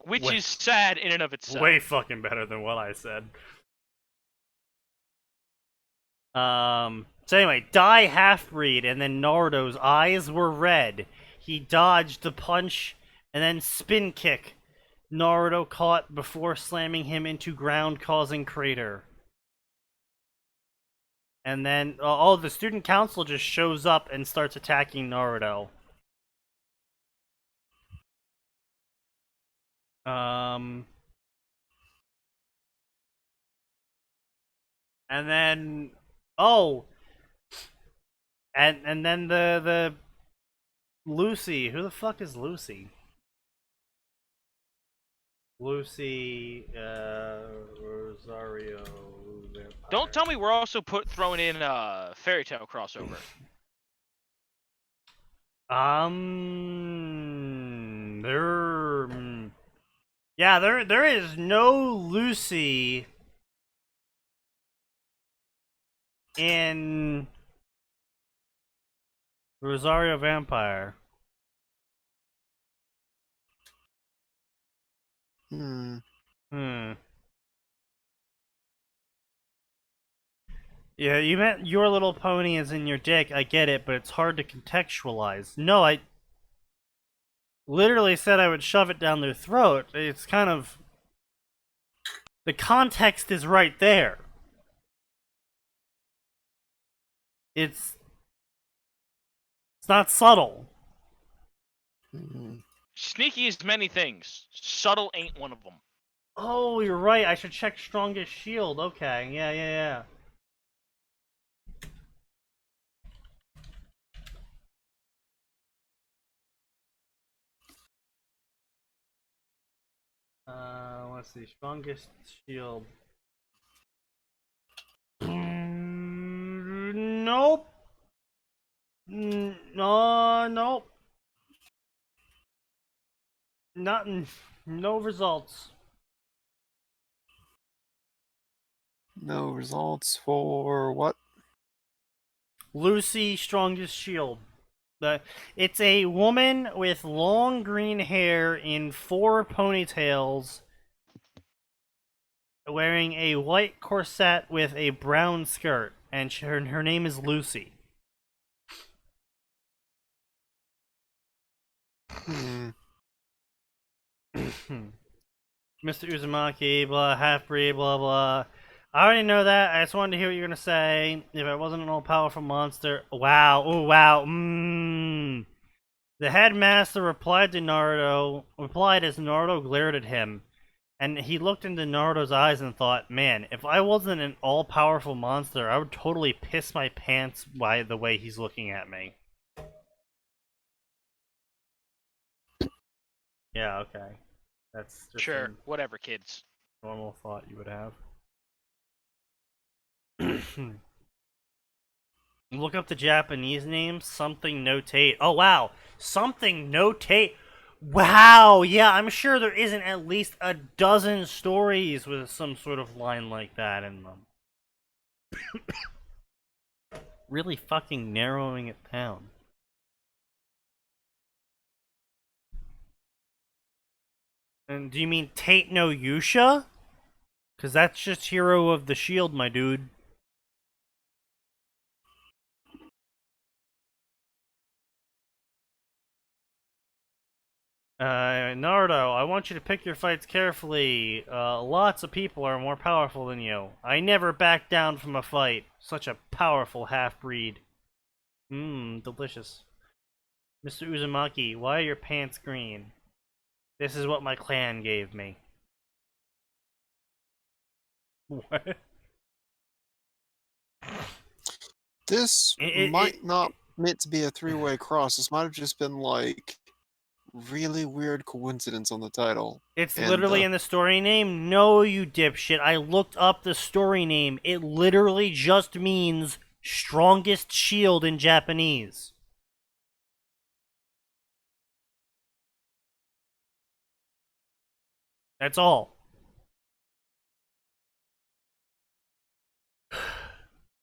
Speaker 3: Which is sad in and of itself.
Speaker 2: Way fucking better than what I said. So anyway, die half-breed, and then Naruto's eyes were red. He dodged the punch, and then spin kick. Naruto caught before slamming him into ground, causing crater. And then, the student council just shows up and starts attacking Naruto. And then, and then the Lucy. Who the fuck is Lucy? Lucy, Rosario.
Speaker 3: Don't tell me we're also throwing in a fairy tale crossover.
Speaker 2: There is no Lucy in Rosario Vampire. Yeah, you meant Your Little Pony is in your dick. I get it, but it's hard to contextualize. No, literally said I would shove it down their throat. It's kind of... The context is right there. It's not subtle.
Speaker 3: Sneaky is many things. Subtle ain't one of them.
Speaker 2: Oh, you're right. I should check strongest shield. Okay, yeah. Let's see. Strongest shield. Nope. No, nope. Nothing. No results.
Speaker 1: No results for what?
Speaker 2: Lucy, strongest shield. It's a woman with long green hair in 4 ponytails, wearing a white corset with a brown skirt, and her name is Lucy. Mr. Uzumaki, blah, half-breed, blah, blah. I already know that. I just wanted to hear what you're going to say. If I wasn't an all-powerful monster... Wow. Oh, wow. The headmaster replied as Naruto glared at him. And he looked into Naruto's eyes and thought, man, if I wasn't an all-powerful monster, I would totally piss my pants by the way he's looking at me. Yeah, okay. That's just
Speaker 3: Sure, whatever, kids.
Speaker 2: normal thought you would have. Look up the Japanese name, something notate. Oh, wow. Something notate. Wow, yeah, I'm sure there isn't at least a dozen stories with some sort of line like that in them. Really fucking narrowing it down. And do you mean Tate no Yusha? Because that's just Hero of the Shield, my dude. Naruto, I want you to pick your fights carefully. Lots of people are more powerful than you. I never back down from a fight. Such a powerful half-breed. Delicious. Mr. Uzumaki, why are your pants green? This is what my clan gave me. What?
Speaker 1: This might not meant to be a 3-way cross. This might have just been like really weird coincidence on the title.
Speaker 2: It's literally in the story name? No, you dipshit. I looked up the story name. It literally just means strongest shield in Japanese. That's all.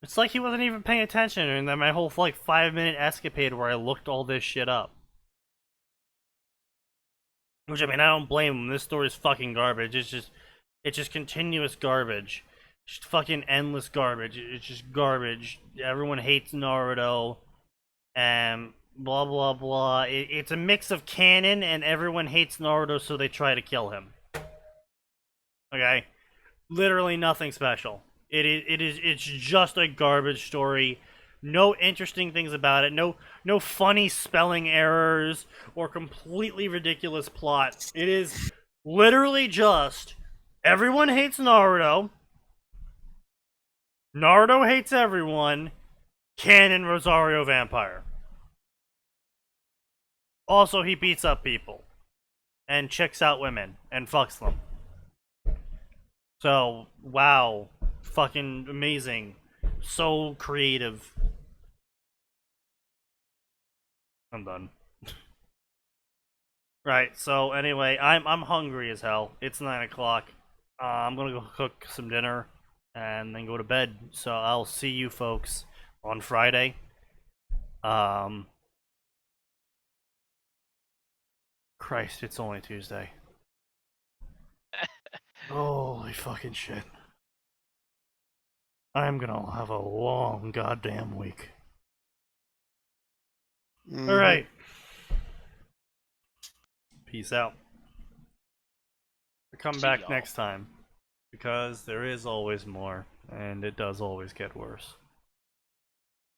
Speaker 2: It's like he wasn't even paying attention in my whole like 5-minute escapade where I looked all this shit up. Which, I mean, I don't blame him. This story's fucking garbage. It's just continuous garbage. Just fucking endless garbage. It's just garbage. Everyone hates Naruto. And blah, blah, blah. It's a mix of canon and everyone hates Naruto, so they try to kill him. Okay? Literally nothing special. It's just a garbage story. No interesting things about it. No funny spelling errors or completely ridiculous plot. It is literally just everyone hates Naruto. Naruto hates everyone. Canon Rosario Vampire. Also, he beats up people and checks out women and fucks them. So, wow. Fucking amazing. So creative. I'm done. Right, so anyway, I'm hungry as hell. It's 9 o'clock. I'm gonna go cook some dinner and then go to bed. So I'll see you folks on Friday. Christ, it's only Tuesday. Holy fucking shit. I'm gonna have a long goddamn week. Alright. Peace out. Come
Speaker 3: See
Speaker 2: back
Speaker 3: y'all.
Speaker 2: next time, because there is always more, and it does always get worse.